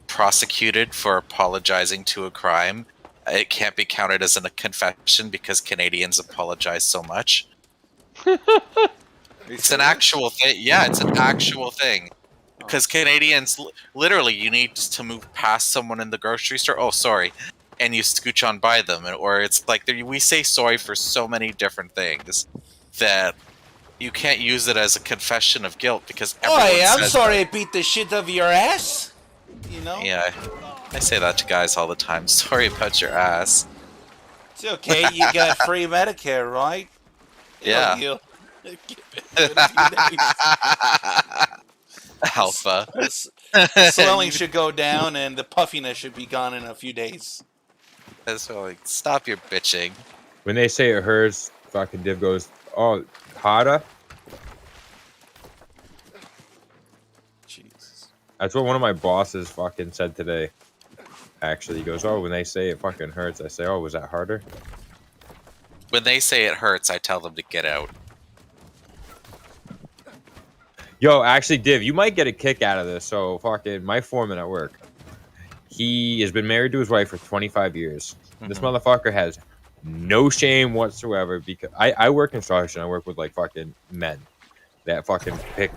prosecuted for apologizing to a crime. It can't be counted as a confession because Canadians apologize so much. It's an actual thing. Yeah, it's an actual thing. Because Canadians, literally, you need to move past someone in the grocery store. Oh, sorry. And you scooch on by them. Or it's like, we say sorry for so many different things that you can't use it as a confession of guilt because everyone I'm says sorry that. I beat the shit out of your ass. You know? Yeah, I say that to guys all the time. Sorry about your ass. It's okay, you got free Medicare, right? Yeah. It'll heal. Give it a few days. Alpha. The swelling should go down, and the puffiness should be gone in a few days. So like, stop your bitching. When they say it hurts, fucking Div goes, "Oh, harder." Jesus. That's what one of my bosses fucking said today. Actually, he goes, "Oh, when they say it fucking hurts," I say, "Oh, was that harder?" When they say it hurts, I tell them to get out. Yo, actually, Div, you might get a kick out of this. So, fucking, my foreman at work, he has been married to his wife for 25 years. This motherfucker has no shame whatsoever because I work construction. I work with like fucking men that fucking pick.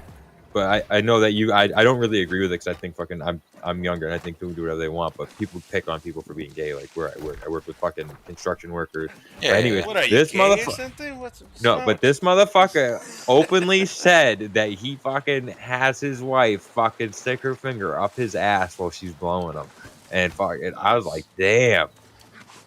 But I know that I don't really agree with it because I think fucking I'm younger and I think people do whatever they want. But people pick on people for being gay. Like where I work with fucking construction workers. Yeah, But anyways, What are you, this gay or motherfucker. something? What's No, wrong? but this motherfucker openly said that he fucking has his wife fucking stick her finger up his ass while she's blowing him. And fucking, I was like, damn.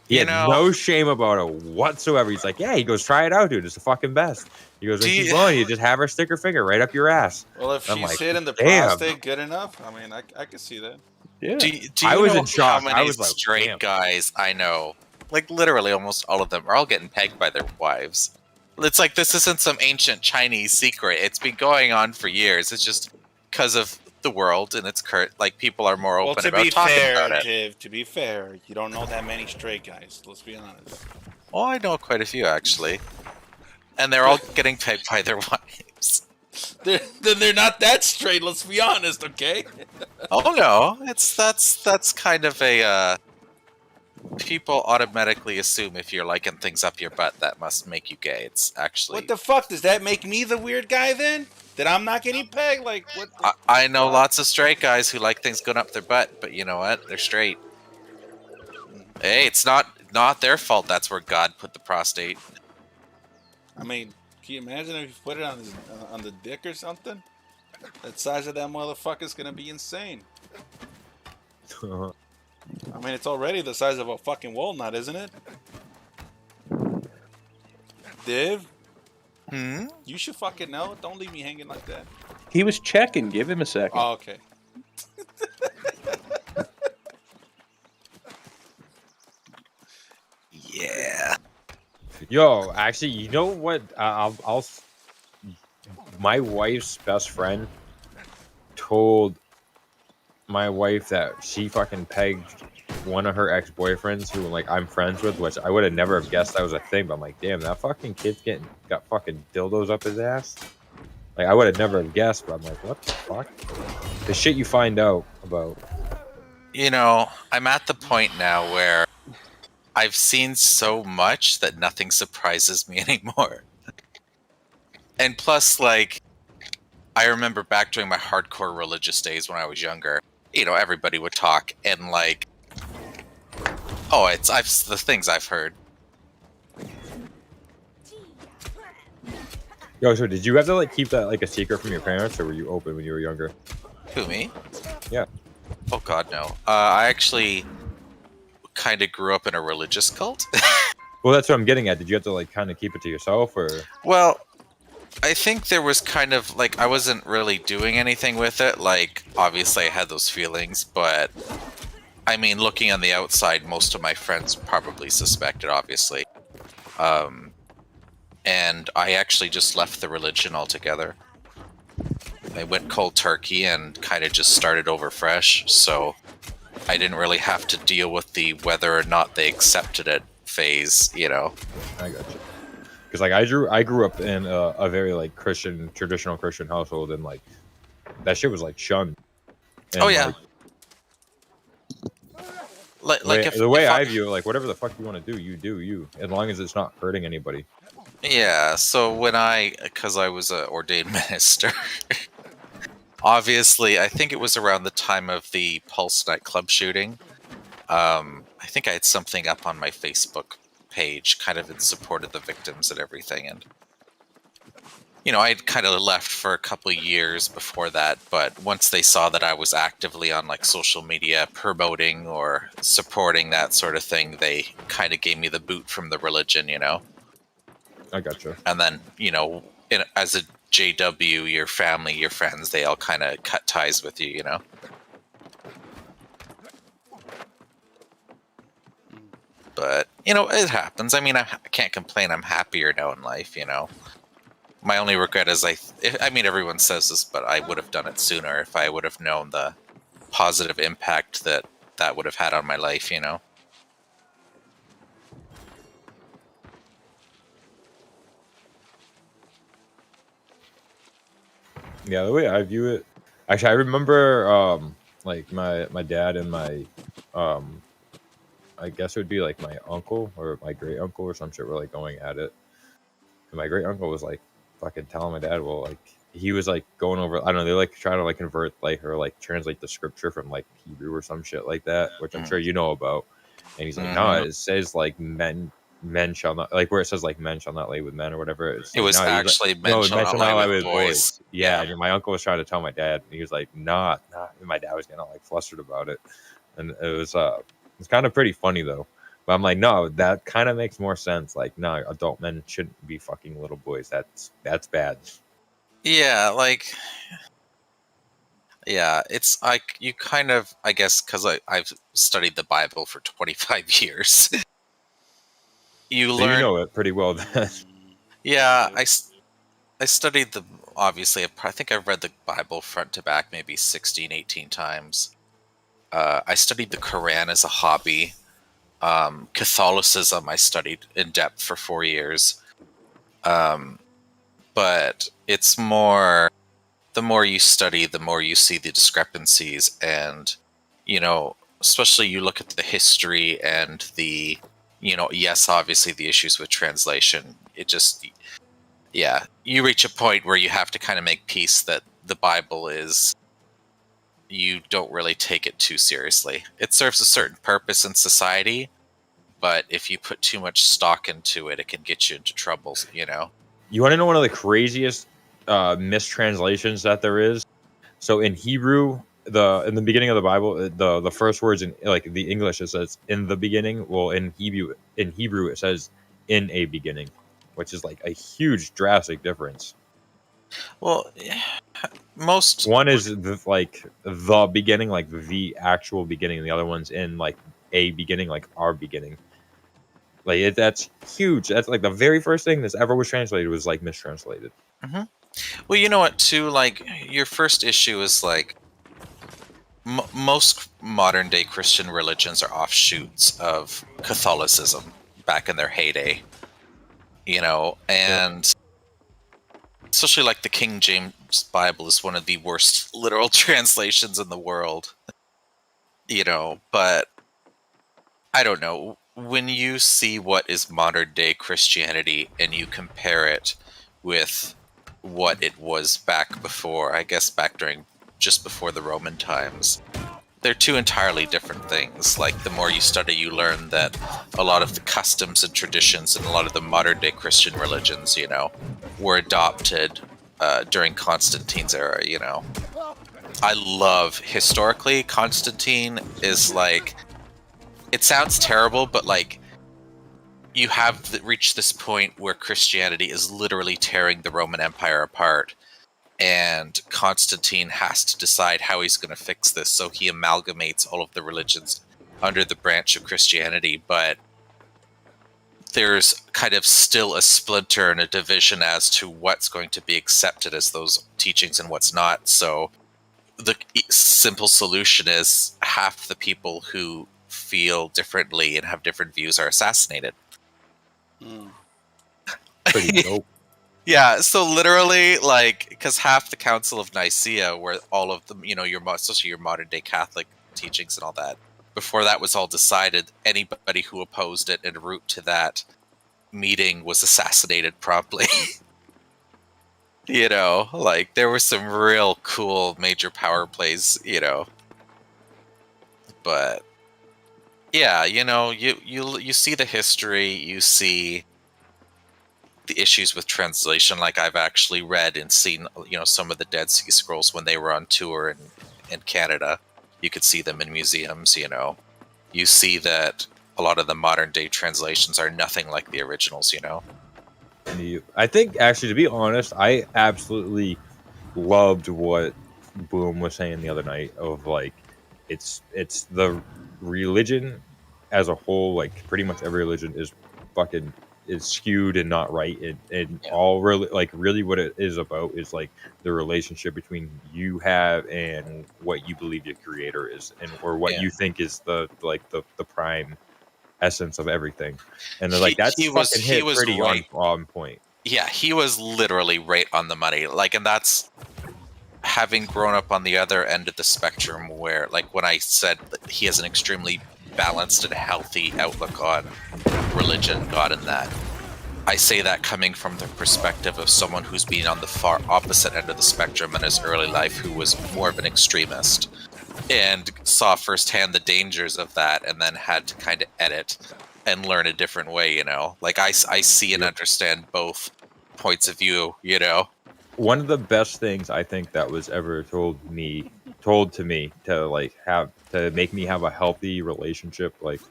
He You had know- no shame about it whatsoever. He's like, yeah, he goes, try it out, dude. It's the fucking best. He goes, when Do she's you- blowing, you just have her stick her finger right up your ass. Well, if I'm she's like, hitting the damn. prostate good enough, I mean, I can see that. Yeah. Do you I was know in shock. how I many was like, straight damn. guys I know? Like literally almost all of them are all getting pegged by their wives. It's like this isn't some ancient Chinese secret. It's been going on for years. It's just because of the world and it's current. Like people are more Well, open to about be talking fair, about it. Tiv, to be fair, you don't know that many straight guys. Let's be honest. Oh, I know quite a few actually, and they're all getting pegged by their wives. They're not that straight. Let's be honest, okay? Oh no, that's kind of a people automatically assume if you're liking things up your butt that must make you gay. It's actually What the fuck? Does that make me the weird guy then? That I'm not getting pegged? Like what? The I know fuck? lots of straight guys who like things going up their butt, but you know what? They're straight. Hey, it's not their fault. That's where God put the prostate. I mean, can you imagine if you put it on the dick or something? That size of that motherfucker's gonna be insane. I mean, it's already the size of a fucking walnut, isn't it? Div, Hmm. you should fucking know. Don't leave me hanging like that. He was checking. Give him a second. Oh, okay. Yeah. Yo, actually, you know what? My wife's best friend told my wife that she fucking pegged one of her ex-boyfriends who like I'm friends with, which I would have never have guessed that was a thing. But I'm like, damn, that fucking kid's got fucking dildos up his ass. Like I would have never have guessed, but I'm like, what the fuck? The shit you find out about. You know, I'm at the point now where I've seen so much that nothing surprises me anymore. And plus, like, I remember back during my hardcore religious days when I was younger, you know, everybody would talk and like, oh, the things I've heard. Yo, so did you have to like keep that like a secret from your parents, or were you open when you were younger? Who, me? Yeah. Oh God, no. I actually kind of grew up in a religious cult. Well, that's what I'm getting at. Did you have to like kind of keep it to yourself, or? Well, I think there was kind of like I wasn't really doing anything with it. Like obviously I had those feelings, but I mean, looking on the outside, most of my friends probably suspected, obviously. And I actually just left the religion altogether. I went cold turkey and kind of just started over fresh, so I didn't really have to deal with the whether or not they accepted it phase, you know. I got you. Because like I grew up in a very like traditional Christian household, and like that shit was like shunned. And, Oh yeah. Like, the way I view it, like whatever the fuck you want to do, you do you, as long as it's not hurting anybody. Yeah, so because I was an ordained minister, obviously, I think it was around the time of the Pulse nightclub shooting. I think I had something up on my Facebook page, kind of in support of the victims and everything, and you know, I'd kind of left for a couple of years before that, but once they saw that I was actively on like social media promoting or supporting that sort of thing, they kind of gave me the boot from the religion, you know. I gotcha. And then, you know, as a JW, your family, your friends, they all kind of cut ties with you, you know? But, you know, it happens. I mean, I can't complain. I'm happier now in life, you know? My only regret is I mean, everyone says this, but I would have done it sooner if I would have known the positive impact that that would have had on my life, you know? Yeah, the way I view it, actually, I remember like my dad and my I guess it would be like my uncle or my great uncle or some shit were like going at it. And my great uncle was like fucking telling my dad, well, like he was like going over, I don't know, they like trying to like convert like or like translate the scripture from like Hebrew or some shit like that, which I'm sure you know about. And he's like, no, it says like men shall not, like where it says like men shall not lay with men or whatever. It was no, actually like, men shall not lay with boys. Yeah, and my uncle was trying to tell my dad, and he was like, nah. And my dad was getting all like flustered about it, and it's kind of pretty funny though. But I'm like, no, that kind of makes more sense. Like, no, adult men shouldn't be fucking little boys. That's bad. Yeah, like, yeah, it's like you kind of, I guess, because I've studied the Bible for 25 years. You So learn, you know it pretty well then. yeah, I studied the, obviously, I think I've read the Bible front to back maybe 16, 18 times. I studied the Quran as a hobby. Catholicism I studied in depth for 4 years. But it's more, the more you study, the more you see the discrepancies, and, you know, especially you look at the history and the, you know, yes, obviously the issues with translation, it just, yeah, you reach a point where you have to kind of make peace that the Bible is, you don't really take it too seriously. It serves a certain purpose in society, but if you put too much stock into it, it can get you into troubles, you know? You want to know one of the craziest mistranslations that there is? So in Hebrew, in the beginning of the Bible, the first words in like the English, it says in the beginning. Well, in Hebrew it says in a beginning, which is like a huge drastic difference. Well, most one is like the beginning, like the actual beginning, and the other one's in like a beginning, like our beginning. Like that's huge. That's like the very first thing that ever was translated was like mistranslated. Mm-hmm. Well, you know what, too? Like, your first issue is like most modern day Christian religions are offshoots of Catholicism back in their heyday, you know, and especially like the King James Bible is one of the worst literal translations in the world, you know, but I don't know. When you see what is modern day Christianity and you compare it with what it was back before, I guess back during just before the Roman times, they're two entirely different things. Like, the more you study, you learn that a lot of the customs and traditions and a lot of the modern day Christian religions, you know, were adopted during Constantine's era, you know. I love, historically, Constantine is like, it sounds terrible, but like, you have reached this point where Christianity is literally tearing the Roman Empire apart, and Constantine has to decide how he's going to fix this, so he amalgamates all of the religions under the branch of Christianity, but there's kind of still a splinter and a division as to what's going to be accepted as those teachings and what's not. So the simple solution is half the people who feel differently and have different views are assassinated. Pretty dope. Yeah, so literally, like, because half the Council of Nicaea, where all of them, you know, especially your modern day Catholic teachings and all that, before that was all decided, anybody who opposed it en route to that meeting was assassinated promptly. You know, like, there were some real cool major power plays, you know. But yeah, you know, you see the history, you see the issues with translation. Like, I've actually read and seen, you know, some of the Dead Sea Scrolls when they were on tour in Canada. You could see them in museums, you know. You see that a lot of the modern day translations are nothing like the originals, you know. I think actually, to be honest, I absolutely loved what Boom was saying the other night of like it's the religion as a whole, like pretty much every religion is fucking is skewed and not right, and all really like really what it is about is like the relationship between you have and what you believe your creator is, and or what you think is the prime essence of everything. And they're like, that's fucking hit pretty right. on point. Yeah, he was literally right on the money. Like, and that's having grown up on the other end of the spectrum where, like, when I said that he has an extremely balanced and healthy outlook on religion, God, and that. I say that coming from the perspective of someone who's been on the far opposite end of the spectrum in his early life, who was more of an extremist, and saw firsthand the dangers of that, and then had to kind of edit and learn a different way, you know? Like, I see and understand both points of view, you know? One of the best things I think that was ever told to me to like have to make me have a healthy relationship, like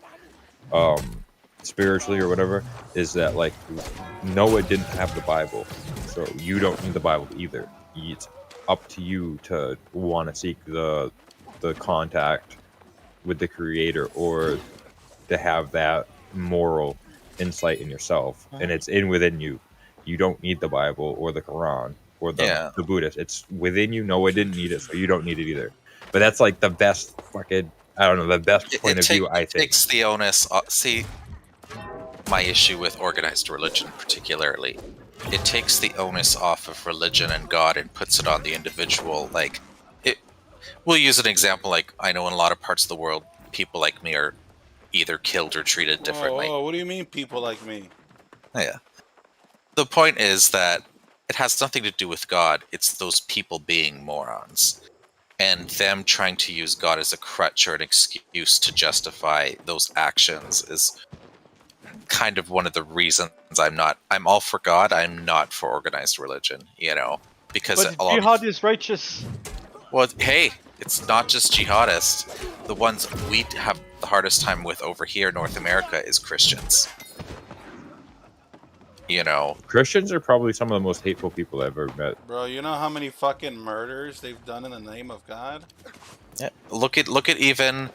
spiritually or whatever, is that like Noah didn't have the Bible, so you don't need the Bible either. It's up to you to want to seek the contact with the creator, or to have that moral insight in yourself, and it's within you. You don't need the Bible or the Quran or the Buddhist. It's within you. Noah didn't need it, so you don't need it either. But that's like the best fucking, I don't know, the best point of view, I think. It takes the onus. See, my issue with organized religion particularly, it takes the onus off of religion and God and puts it on the individual. Like, we'll use an example. Like, I know in a lot of parts of the world, people like me are either killed or treated differently. Oh, what do you mean people like me? Yeah. The point is that it has nothing to do with God. It's those people being morons. And them trying to use God as a crutch or an excuse to justify those actions is kind of one of the reasons I'm all for God, I'm not for organized religion, you know? Because but jihad is righteous. Well, hey, it's not just jihadists. The ones we have the hardest time with over here in North America is Christians. You know, Christians are probably some of the most hateful people I've ever met. Bro, you know how many fucking murders they've done in the name of God? Yeah. Look at even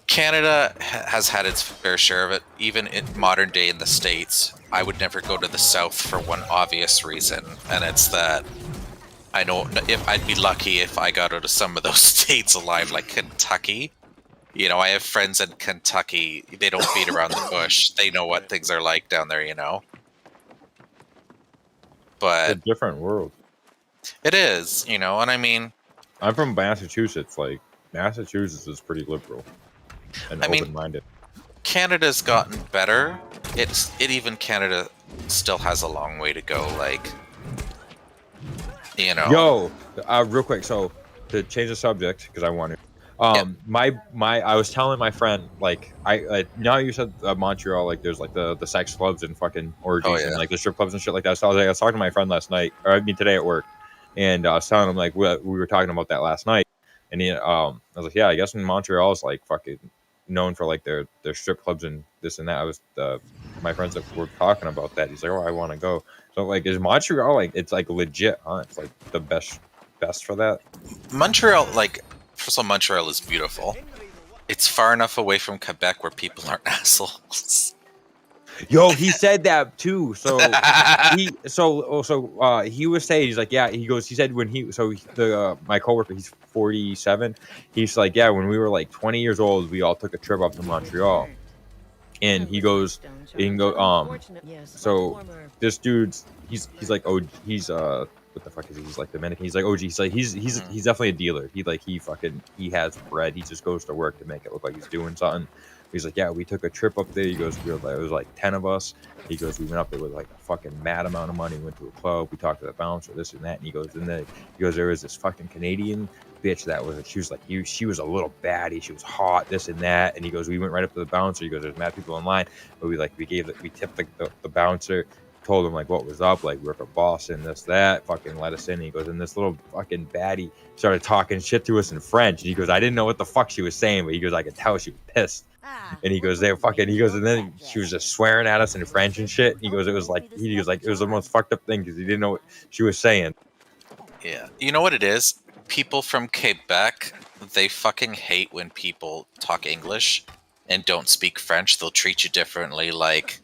Canada has had its fair share of it. Even in modern day in the States, I would never go to the South for one obvious reason, and it's that I know if I'd be lucky if I got out of some of those states alive, like Kentucky. You know, I have friends in Kentucky. They don't beat around the bush. They know what things are like down there, you know? But it's a different world. It is, you know, and I mean... I'm from Massachusetts. Like, Massachusetts is pretty liberal and open-minded. Canada's gotten better. Even Canada still has a long way to go, like... You know? Yo, real quick, so, to change the subject, because I want to... I was telling my friend, like, now you said Montreal, like, there's like the sex clubs and fucking orgies and like the strip clubs and shit like that. So I was talking to my friend last night, or I mean today at work, and I was telling him like we were talking about that last night, and he, I was like, yeah, I guess in Montreal is like fucking known for like their strip clubs and this and that. I was my friends that were talking about that. He's like, oh, I want to go. So like, is Montreal like it's like legit? Huh? It's like the best for that. Montreal, like. First of all, Montreal is beautiful. It's far enough away from Quebec where people aren't assholes. Yo, he said that too. So he was saying, he's like, yeah, he said when my coworker, he's 47. He's like, yeah, when we were like 20 years old, we all took a trip up to Montreal. And he goes, so this dude's, he's like, oh, he's, what the fuck is he? He's like Dominican. He's like OG. He's definitely a dealer. He has bread. He just goes to work to make it look like he's doing something. He's like, yeah, we took a trip up there. He goes, it was like 10 of us. He goes, we went up there with like a fucking mad amount of money. We went to a club. We talked to the bouncer, this and that. And he goes, there was this fucking Canadian bitch she was a little baddie. She was hot, this and that. And he goes, we went right up to the bouncer. He goes, there's mad people in line, but we tipped the bouncer. Told him like what was up, like we're from Boston, this, that, fucking let us in. He goes, and this little fucking baddie started talking shit to us in French. And he goes, I didn't know what the fuck she was saying, but he goes, I could tell she was pissed. And he goes, "They're fucking." He goes, and then she was just swearing at us in French and shit. He goes, "It was like it was the most fucked up thing because he didn't know what she was saying." Yeah. You know what it is? People from Quebec, they fucking hate when people talk English and don't speak French. They'll treat you differently. Like,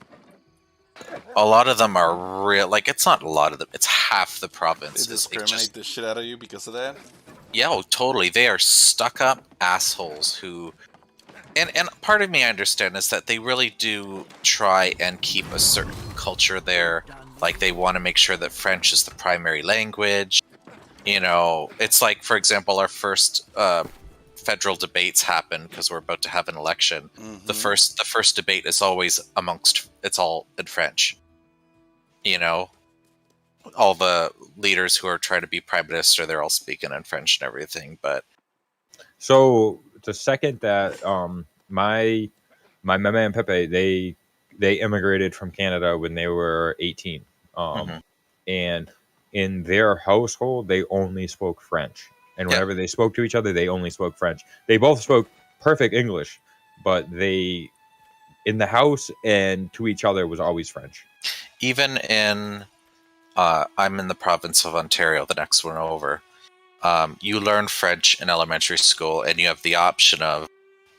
a lot of them are real. Like, it's not a lot of them. It's half the province. They discriminate the shit out of you because of that? Yeah, oh, totally. They are stuck-up assholes who... And part of me, I understand, is that they really do try and keep a certain culture there. Like, they want to make sure that French is the primary language. You know, it's like, for example, our first federal debates happen because we're about to have an election. Mm-hmm. The first debate is always it's all in French. You know, all the leaders who are trying to be prime minister, they're all speaking in French and everything. But so the second that my mama and Pepe, they immigrated from Canada when they were 18, and in their household they only spoke French, and whenever they spoke to each other they only spoke French. They both spoke perfect English, but they in the house and to each other was always French. Even in I'm in the province of Ontario, the next one over. You learn French in elementary school, and you have the option of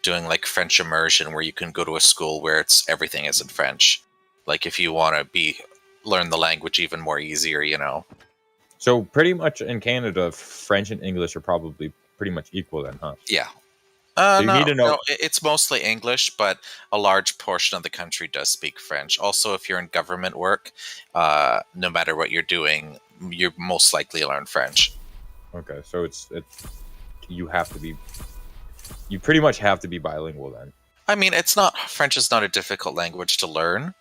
doing like French immersion, where you can go to a school where everything is in French. Like, if you want to learn the language even more easier, you know. So pretty much in Canada, French and English are probably pretty much equal then, huh? Yeah. So you need to know. No, it's mostly English, but a large portion of the country does speak French. Also, if you're in government work, no matter what you're doing, you're most likely to learn French. Okay, so it's you pretty much have to be bilingual then. I mean, French is not a difficult language to learn.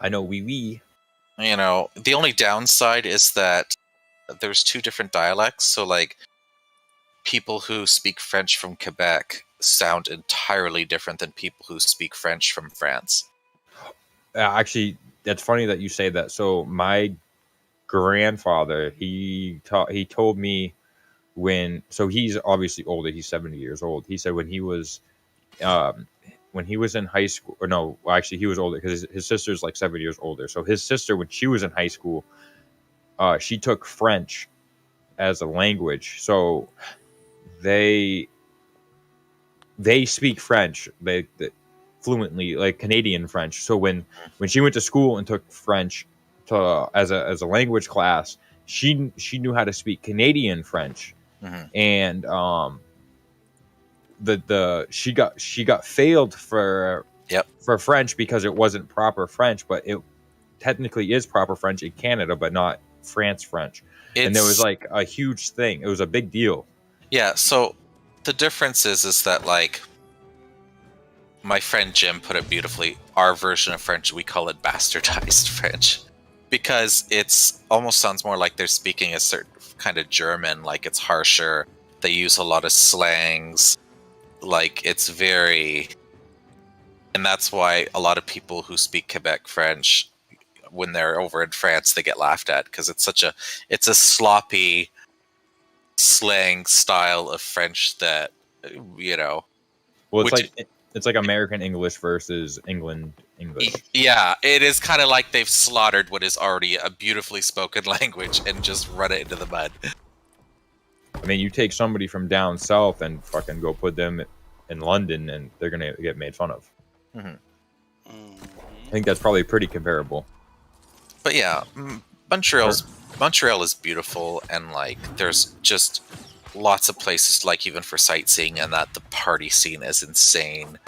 I know, oui. You know, the only downside is that there's two different dialects. So, like, people who speak French from Quebec sound entirely different than people who speak French from France. Actually, that's funny that you say that. So my grandfather, he told me he's obviously older. He's 70 years old. He said when he was in high school, or no, well, actually he was older because his sister's like 7 years older. So his sister, when she was in high school, she took French as a language. So they speak French they fluently, like Canadian French. So when she went to school and took French as a language class, she knew how to speak Canadian French. And she got failed for French because it wasn't proper French, but it technically is proper French in Canada, but not France French. And there was like a huge thing. It was a big deal. Yeah, so the difference is that, like, my friend Jim put it beautifully. Our version of French, we call it bastardized French, because it's almost sounds more like they're speaking a certain kind of German, like it's harsher. They use a lot of slangs, like it's very... And that's why a lot of people who speak Quebec French, when they're over in France, they get laughed at, because it's a sloppy slang style of French that, you know... Well, it's like American English versus England English. Yeah, it is kind of like they've slaughtered what is already a beautifully spoken language and just run it into the mud. I mean, you take somebody from down south and fucking go put them in London, and they're gonna get made fun of. I think that's probably pretty comparable. But yeah, Montreal is beautiful, and like there's just lots of places, like even for sightseeing, and that the party scene is insane.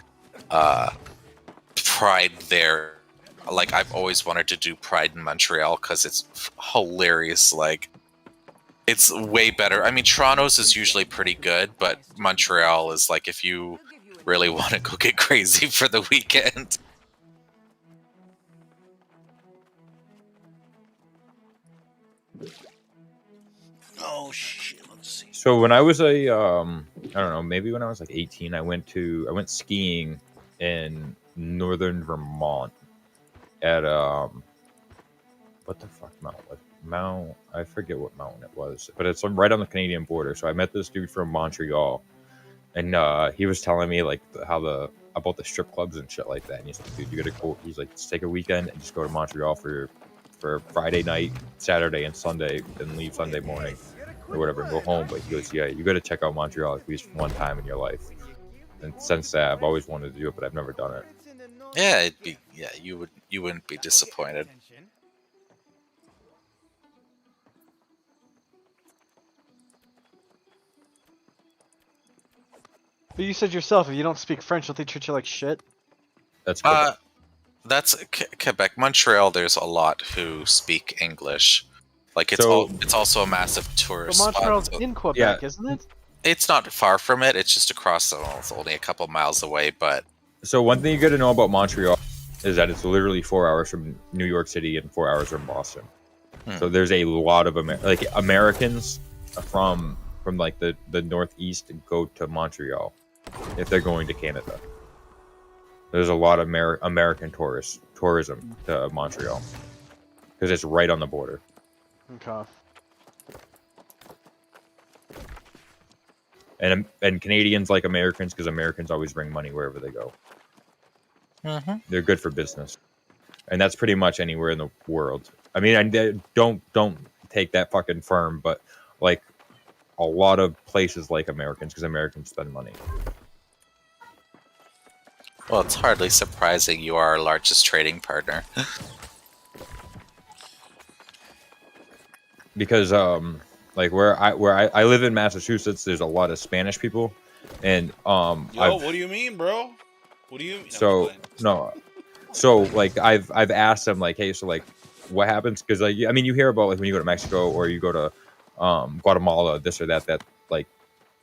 Pride there, like I've always wanted to do Pride in Montreal because it's hilarious. Like it's way better. I mean, Toronto's is usually pretty good, but Montreal is like if you really want to go get crazy for the weekend. Oh shit! Let's see. So when I was I don't know, maybe when I was like 18, I went skiing in northern Vermont at what the fuck mountain? I forget what mountain it was, but it's right on the Canadian border. So I met this dude from Montreal, and he was telling me like how about the strip clubs and shit like that. And he's like, dude, you gotta go. He's like, just take a weekend and just go to Montreal for Friday night, Saturday, and Sunday, then leave Sunday morning or whatever and go home. But he goes, yeah, you got to check out Montreal at least one time in your life. And since that, I've always wanted to do it, but I've never done it. Yeah, you wouldn't be disappointed. But you said yourself, if you don't speak French, don't they treat you like shit? That's Quebec. That's Quebec. Montreal, there's a lot who speak English. Like it's So- it's also a massive tourist But Montreal's spot. in Quebec, isn't it? It's not far from it. It's just across. It's only a couple miles away. But So one thing you got to know about Montreal is that it's literally 4 hours from New York City and 4 hours from Boston. So there's a lot of Americans from like the Northeast go to Montreal if they're going to Canada. There's a lot of American tourism to Montreal because it's right on the border. Okay. And Canadians like Americans because Americans always bring money wherever they go. Mm-hmm. They're good for business, and that's pretty much anywhere in the world. I mean, I don't take that fucking firm, but like a lot of places like Americans because Americans spend money. well, it's hardly surprising you are our largest trading partner. Because like where I live in Massachusetts, there's a lot of Spanish people, and Yo, what do you mean, bro? What do you mean? So like I've asked them like, hey, so like what happens? Because like I mean you hear about like when you go to Mexico or you go to Guatemala, this or that like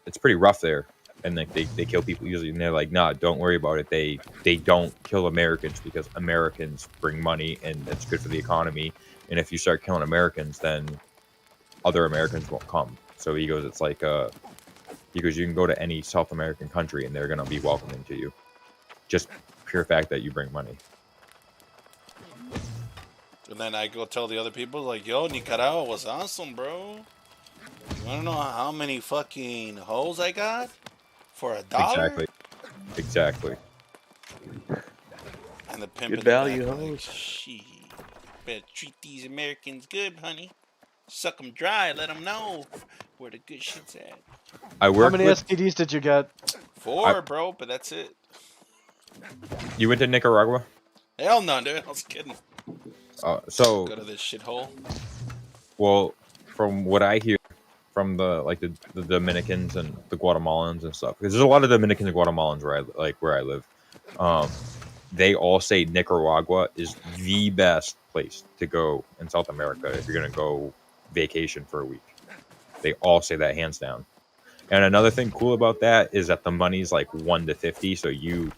it's pretty rough there, and like they kill people usually, and they're like, nah, don't worry about it. They don't kill Americans because Americans bring money and it's good for the economy, and if you start killing Americans, then other Americans won't come. So he goes, it's like because you can go to any South American country and they're gonna be welcoming to you, just pure fact that you bring money. And then I go tell the other people like, yo, Nicaragua was awesome, bro. You wanna know how many fucking hoes I got for $1? Exactly. And the pimp Good in the back value like, hoes. shit, better treat these Americans good, honey. Suck them dry, let them know where the good shit's at. I work How many with, STDs did you get? 4, bro, but that's it. you went to Nicaragua? Hell no, dude. I was kidding. So Go to this shithole. well, from what I hear from the Dominicans and the Guatemalans and stuff, because there's a lot of Dominicans and Guatemalans where I live. They all say Nicaragua is the best place to go in South America if you're gonna go vacation for a week. They all say that hands down. And another thing cool about that is that the money's like 1 to 50, so $1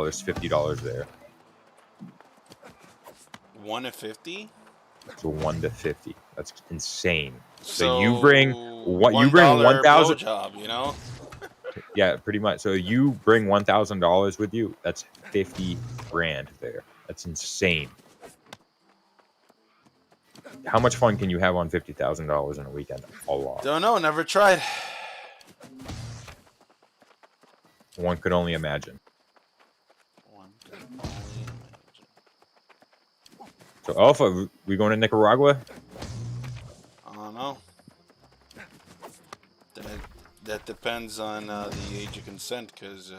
is $50 there. 1 to 50. So 1 to 50. That's insane. So you bring what you bring $1 $1,000. blowjob, you know? Yeah, pretty much. So you bring $1,000 with you. That's 50 grand there. That's insane. How much fun can you have on $50,000 in a weekend? A lot. Don't know. Never tried. One could only imagine. One could only imagine. So Alpha, we going to Nicaragua? I don't know. That depends on the age of consent, because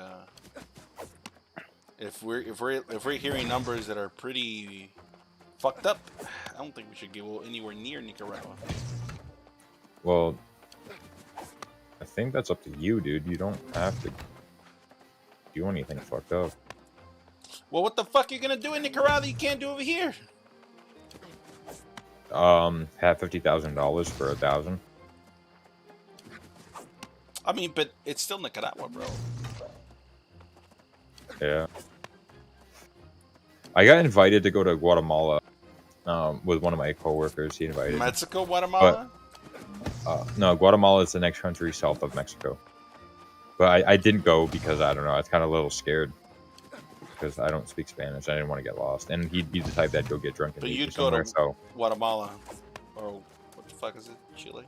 if we're hearing numbers that are pretty fucked up, I don't think we should go anywhere near Nicaragua. Well, I think that's up to you, dude. You don't have to do anything fucked up. Well, what the fuck are you gonna do in Nicaragua that you can't do over here? Have $50,000 for 1,000. I mean, but it's still Nicaragua, bro. Yeah. I got invited to go to Guatemala with one of my coworkers. He invited me. Mexico, Guatemala? No, Guatemala is the next country south of Mexico. But I didn't go because, I don't know, I was kind of a little scared. Because I don't speak Spanish. I didn't want to get lost. And he'd be the type that'd go get drunk and But leave you'd me go somewhere, to so... Guatemala. Or what the fuck is it? Chile?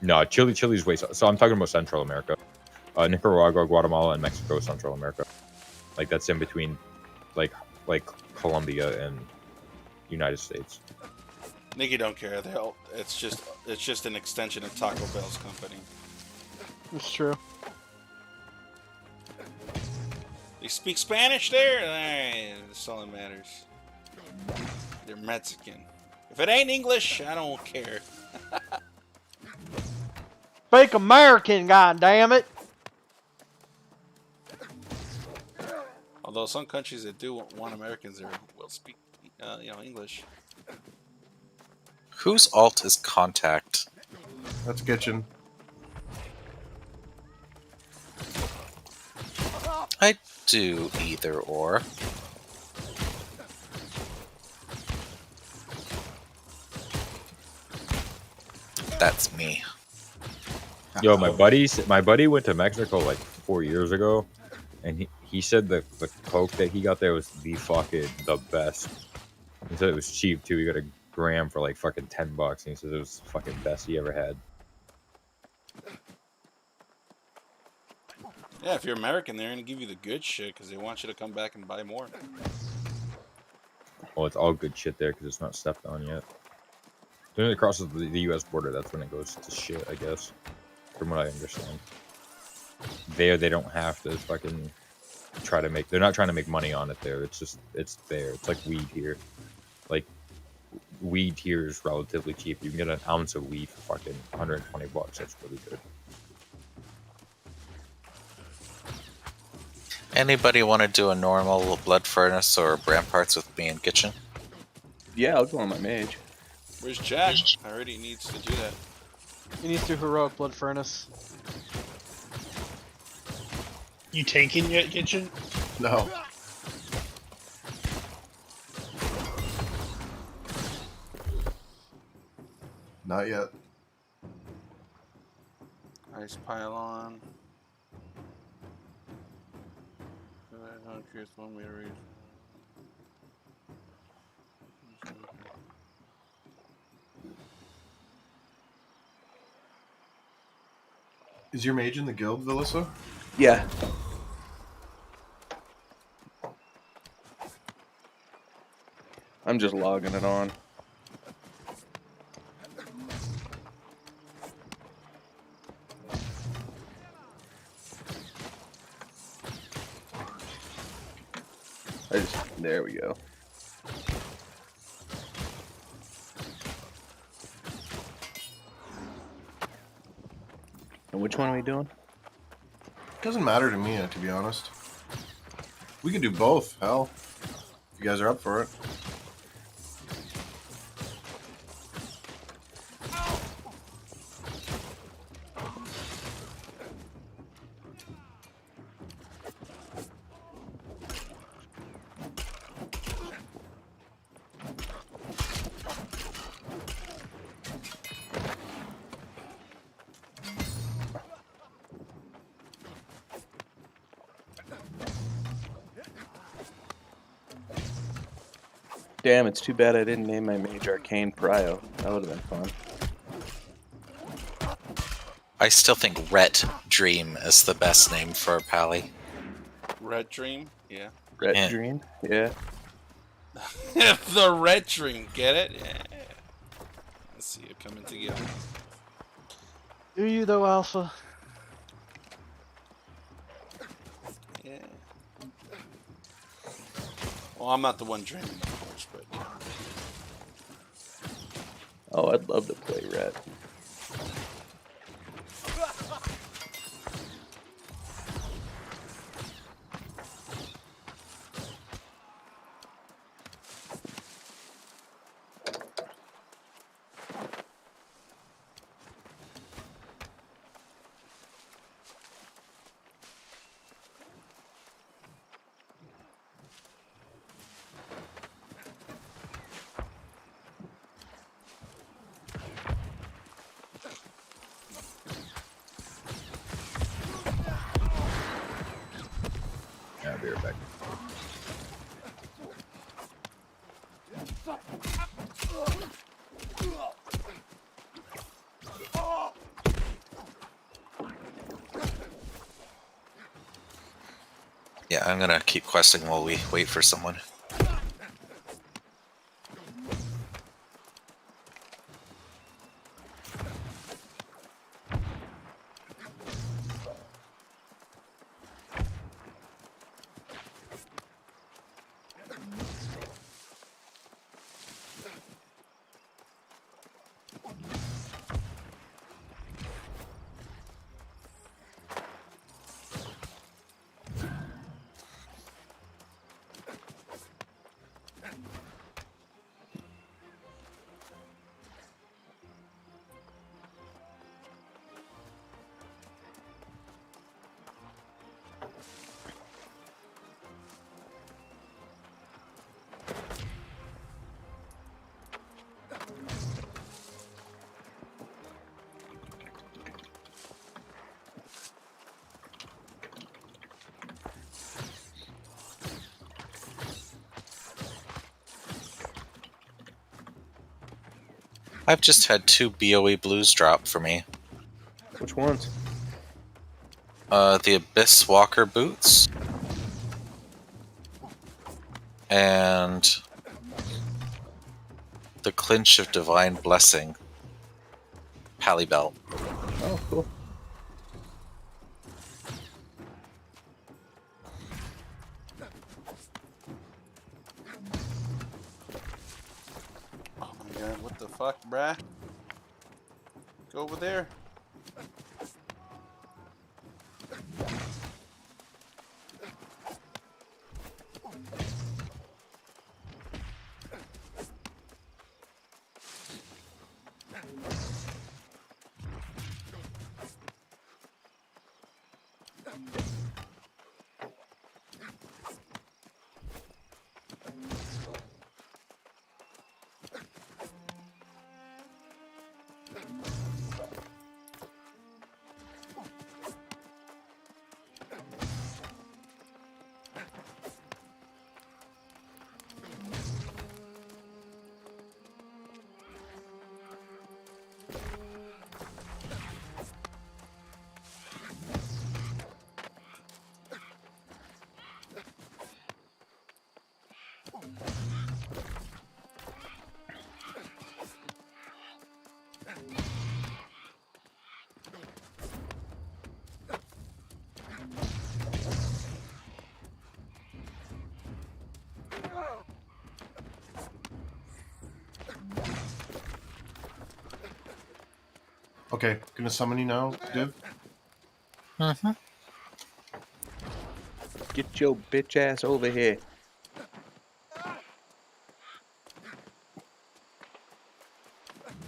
No, Chile's way south. So I'm talking about Central America. Nicaragua, Guatemala, and Mexico, Central America. Like that's in between, like Colombia and United States. Nikki don't care. It's just an extension of Taco Bell's company. It's true. They speak Spanish there? Alright, that's all that matters. They're Mexican. If it ain't English, I don't care. Fake American, goddammit! Although some countries that do want Americans there will speak, English. Whose alt is contact? That's kitchen. I do either or. That's me. Yo, my buddy went to Mexico like 4 years ago, and he said the Coke that he got there was the best. He said it was cheap too. He got a gram for like fucking $10, and he said it was the fucking best he ever had. Yeah, if you're American, they're gonna give you the good shit because they want you to come back and buy more. Well, it's all good shit there because it's not stepped on yet. As soon as it crosses the U.S. border, that's when it goes to shit, I guess. From what I understand. There, they don't have to fucking try to make... They're not trying to make money on it there. It's just... It's there. It's like weed here. Like, weed here is relatively cheap. You can get an ounce of weed for fucking $120. That's really good. Anybody want to do a normal blood furnace or brand parts with me in kitchen? Yeah, I'll go on my mage. Where's Jack? I heard he needs to do that. He needs to heroic blood furnace. You tanking yet, kitchen? No. Not yet. Ice pylon. I'm curious one way to read. Is your mage in the guild, Vilissa? Yeah. I'm just logging it on. There we go. And which one are we doing? Doesn't matter to me, to be honest. We can do both, hell. If you guys are up for it. Damn, it's too bad I didn't name my mage Arcane Prio. That would have been fun. I still think Ret Dream is the best name for a pally. Red Dream? Yeah. Ret Yeah. Dream? Yeah. The Red Dream, get it? Yeah. Let's see it coming together. Do you though, Alpha? Yeah. Well, I'm not the one dreaming, of course, but... Oh, I'd love to play Ret. Yeah, I'll be right back. Yeah, I'm gonna keep questing while we wait for someone. I've just had 2 BOE blues drop for me. Which ones? The Abyss Walker boots. And the Clinch of Divine Blessing. Pally belt. Oh, cool. Oh my god, what the fuck, bruh? Go over there. Okay, gonna summon you now, Div. Mm-hmm. Get your bitch ass over here.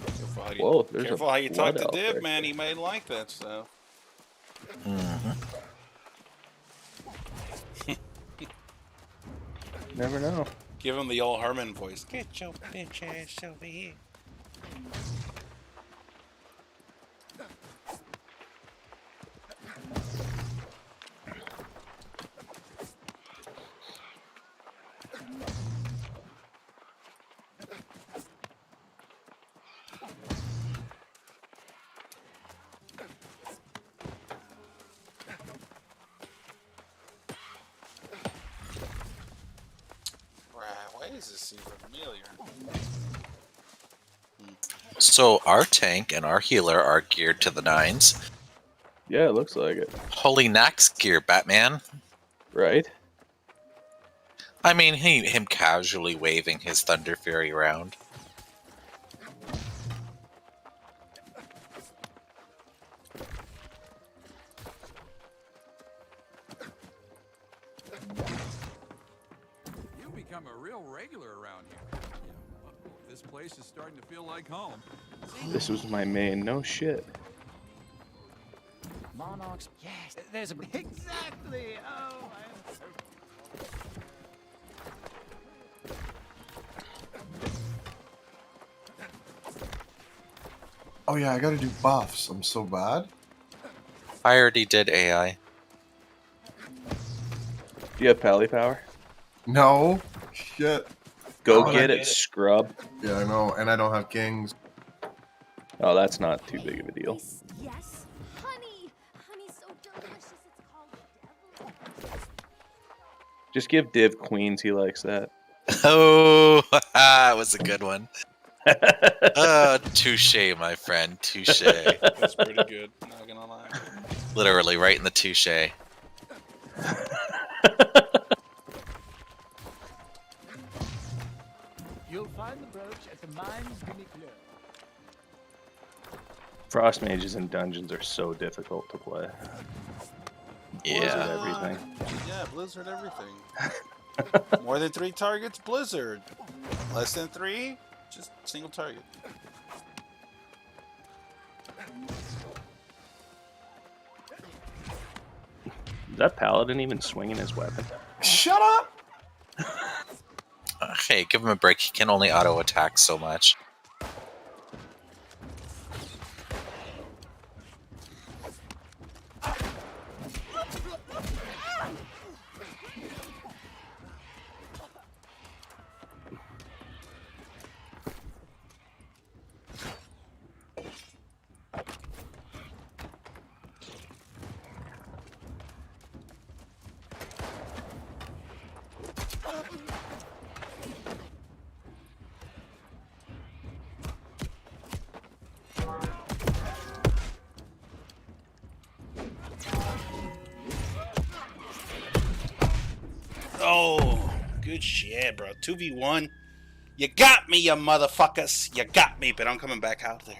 Careful how you, Whoa, there's careful a how you talk blood to elf Div, right man. there. He might like that stuff. Mm-hmm. Never know. Give him the old Harmon voice. Get your bitch ass over here. Why does this seem familiar? So our tank and our healer are geared to the 9s. Yeah, it looks like it. Holy Nax gear, Batman. Right? I mean, him casually waving his Thunder Fury around. You've become a real regular around here. This place is starting to feel like home. This was my main. No shit. Monarchs. Yes, there's a. Exactly. Oh, I am so. Oh yeah, I gotta do buffs. I'm so bad. I already did AI. Do you have pally power? No. Shit. Go Oh, get I- it, scrub. Yeah, I know, and I don't have kings. Oh, that's not too big of a deal. Yes, honey. Honey so delicious. It's called the devil. Just give Div queens. He likes that. Oh, that was a good one. Touche, my friend. Touche. That's pretty good. Not gonna lie. Literally, right in the touche. You'll find the brooch at the mines Gunicleur. Frost mages in dungeons are so difficult to play. Blizzard Yeah. everything. Yeah, Blizzard everything. More than 3 targets, Blizzard. Less than 3, just single target. Is that paladin even swinging his weapon? Shut up! Hey, give him a break. He can only auto attack so much. Oh, good shit, bro. 2v1. You got me, you motherfuckers. You got me, but I'm coming back out there.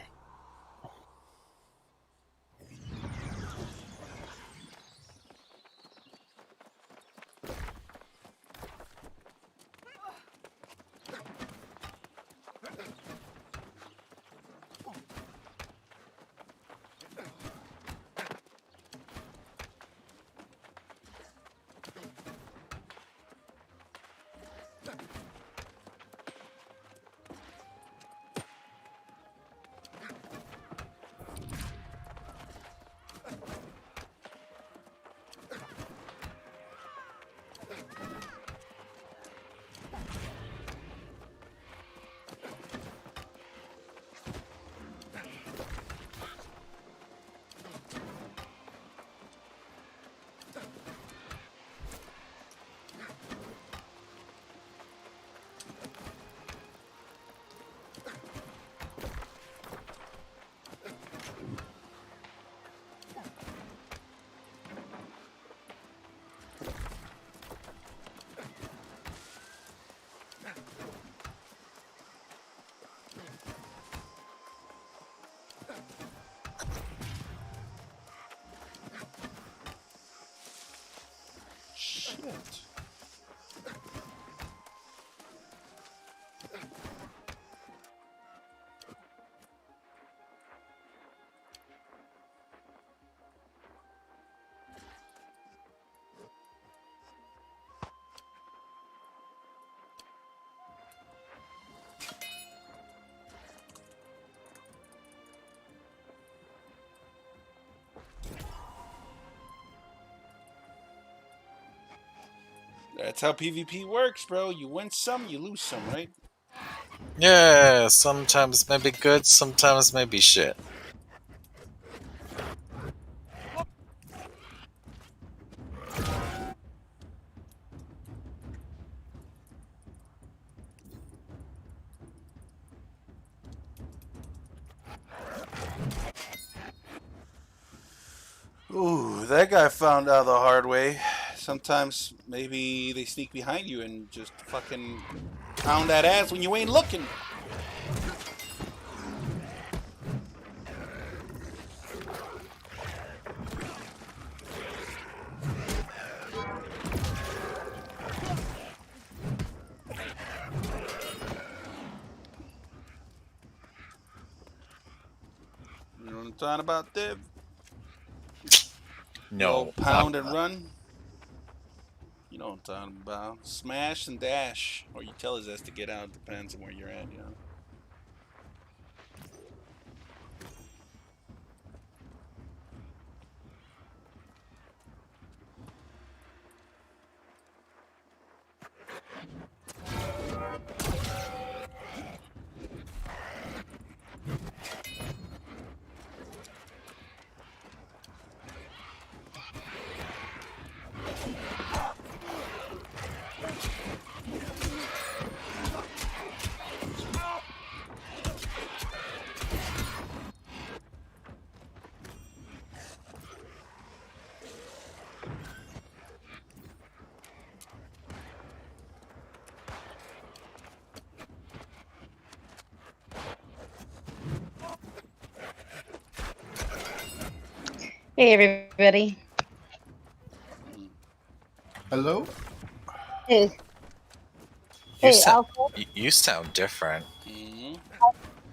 Shit. That's how PvP works, bro. You win some, you lose some, right? Yeah, sometimes maybe good, sometimes maybe shit. Ooh, that guy found out the hard way. Sometimes maybe they sneak behind you and just fucking pound that ass when you ain't looking. You know what I'm talking about, Div? No. Pound and run. You know what I'm talking about. Smash and dash. Or you tell his ass to get out. Depends on where you're at, you know. Hey, everybody. Hello? Hey. You, Hey, sound, Alpha. you sound different.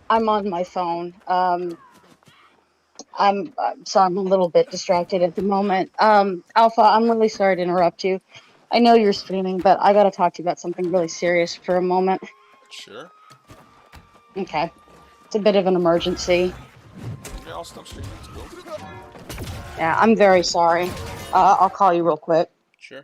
I'm on my phone. So I'm a little bit distracted at the moment. Alpha, I'm really sorry to interrupt you. I know you're streaming, but I gotta talk to you about something really serious for a moment. Sure. Okay. It's a bit of an emergency. Okay, I'll stop streaming. It's cool. Yeah, I'm very sorry. I'll call you real quick.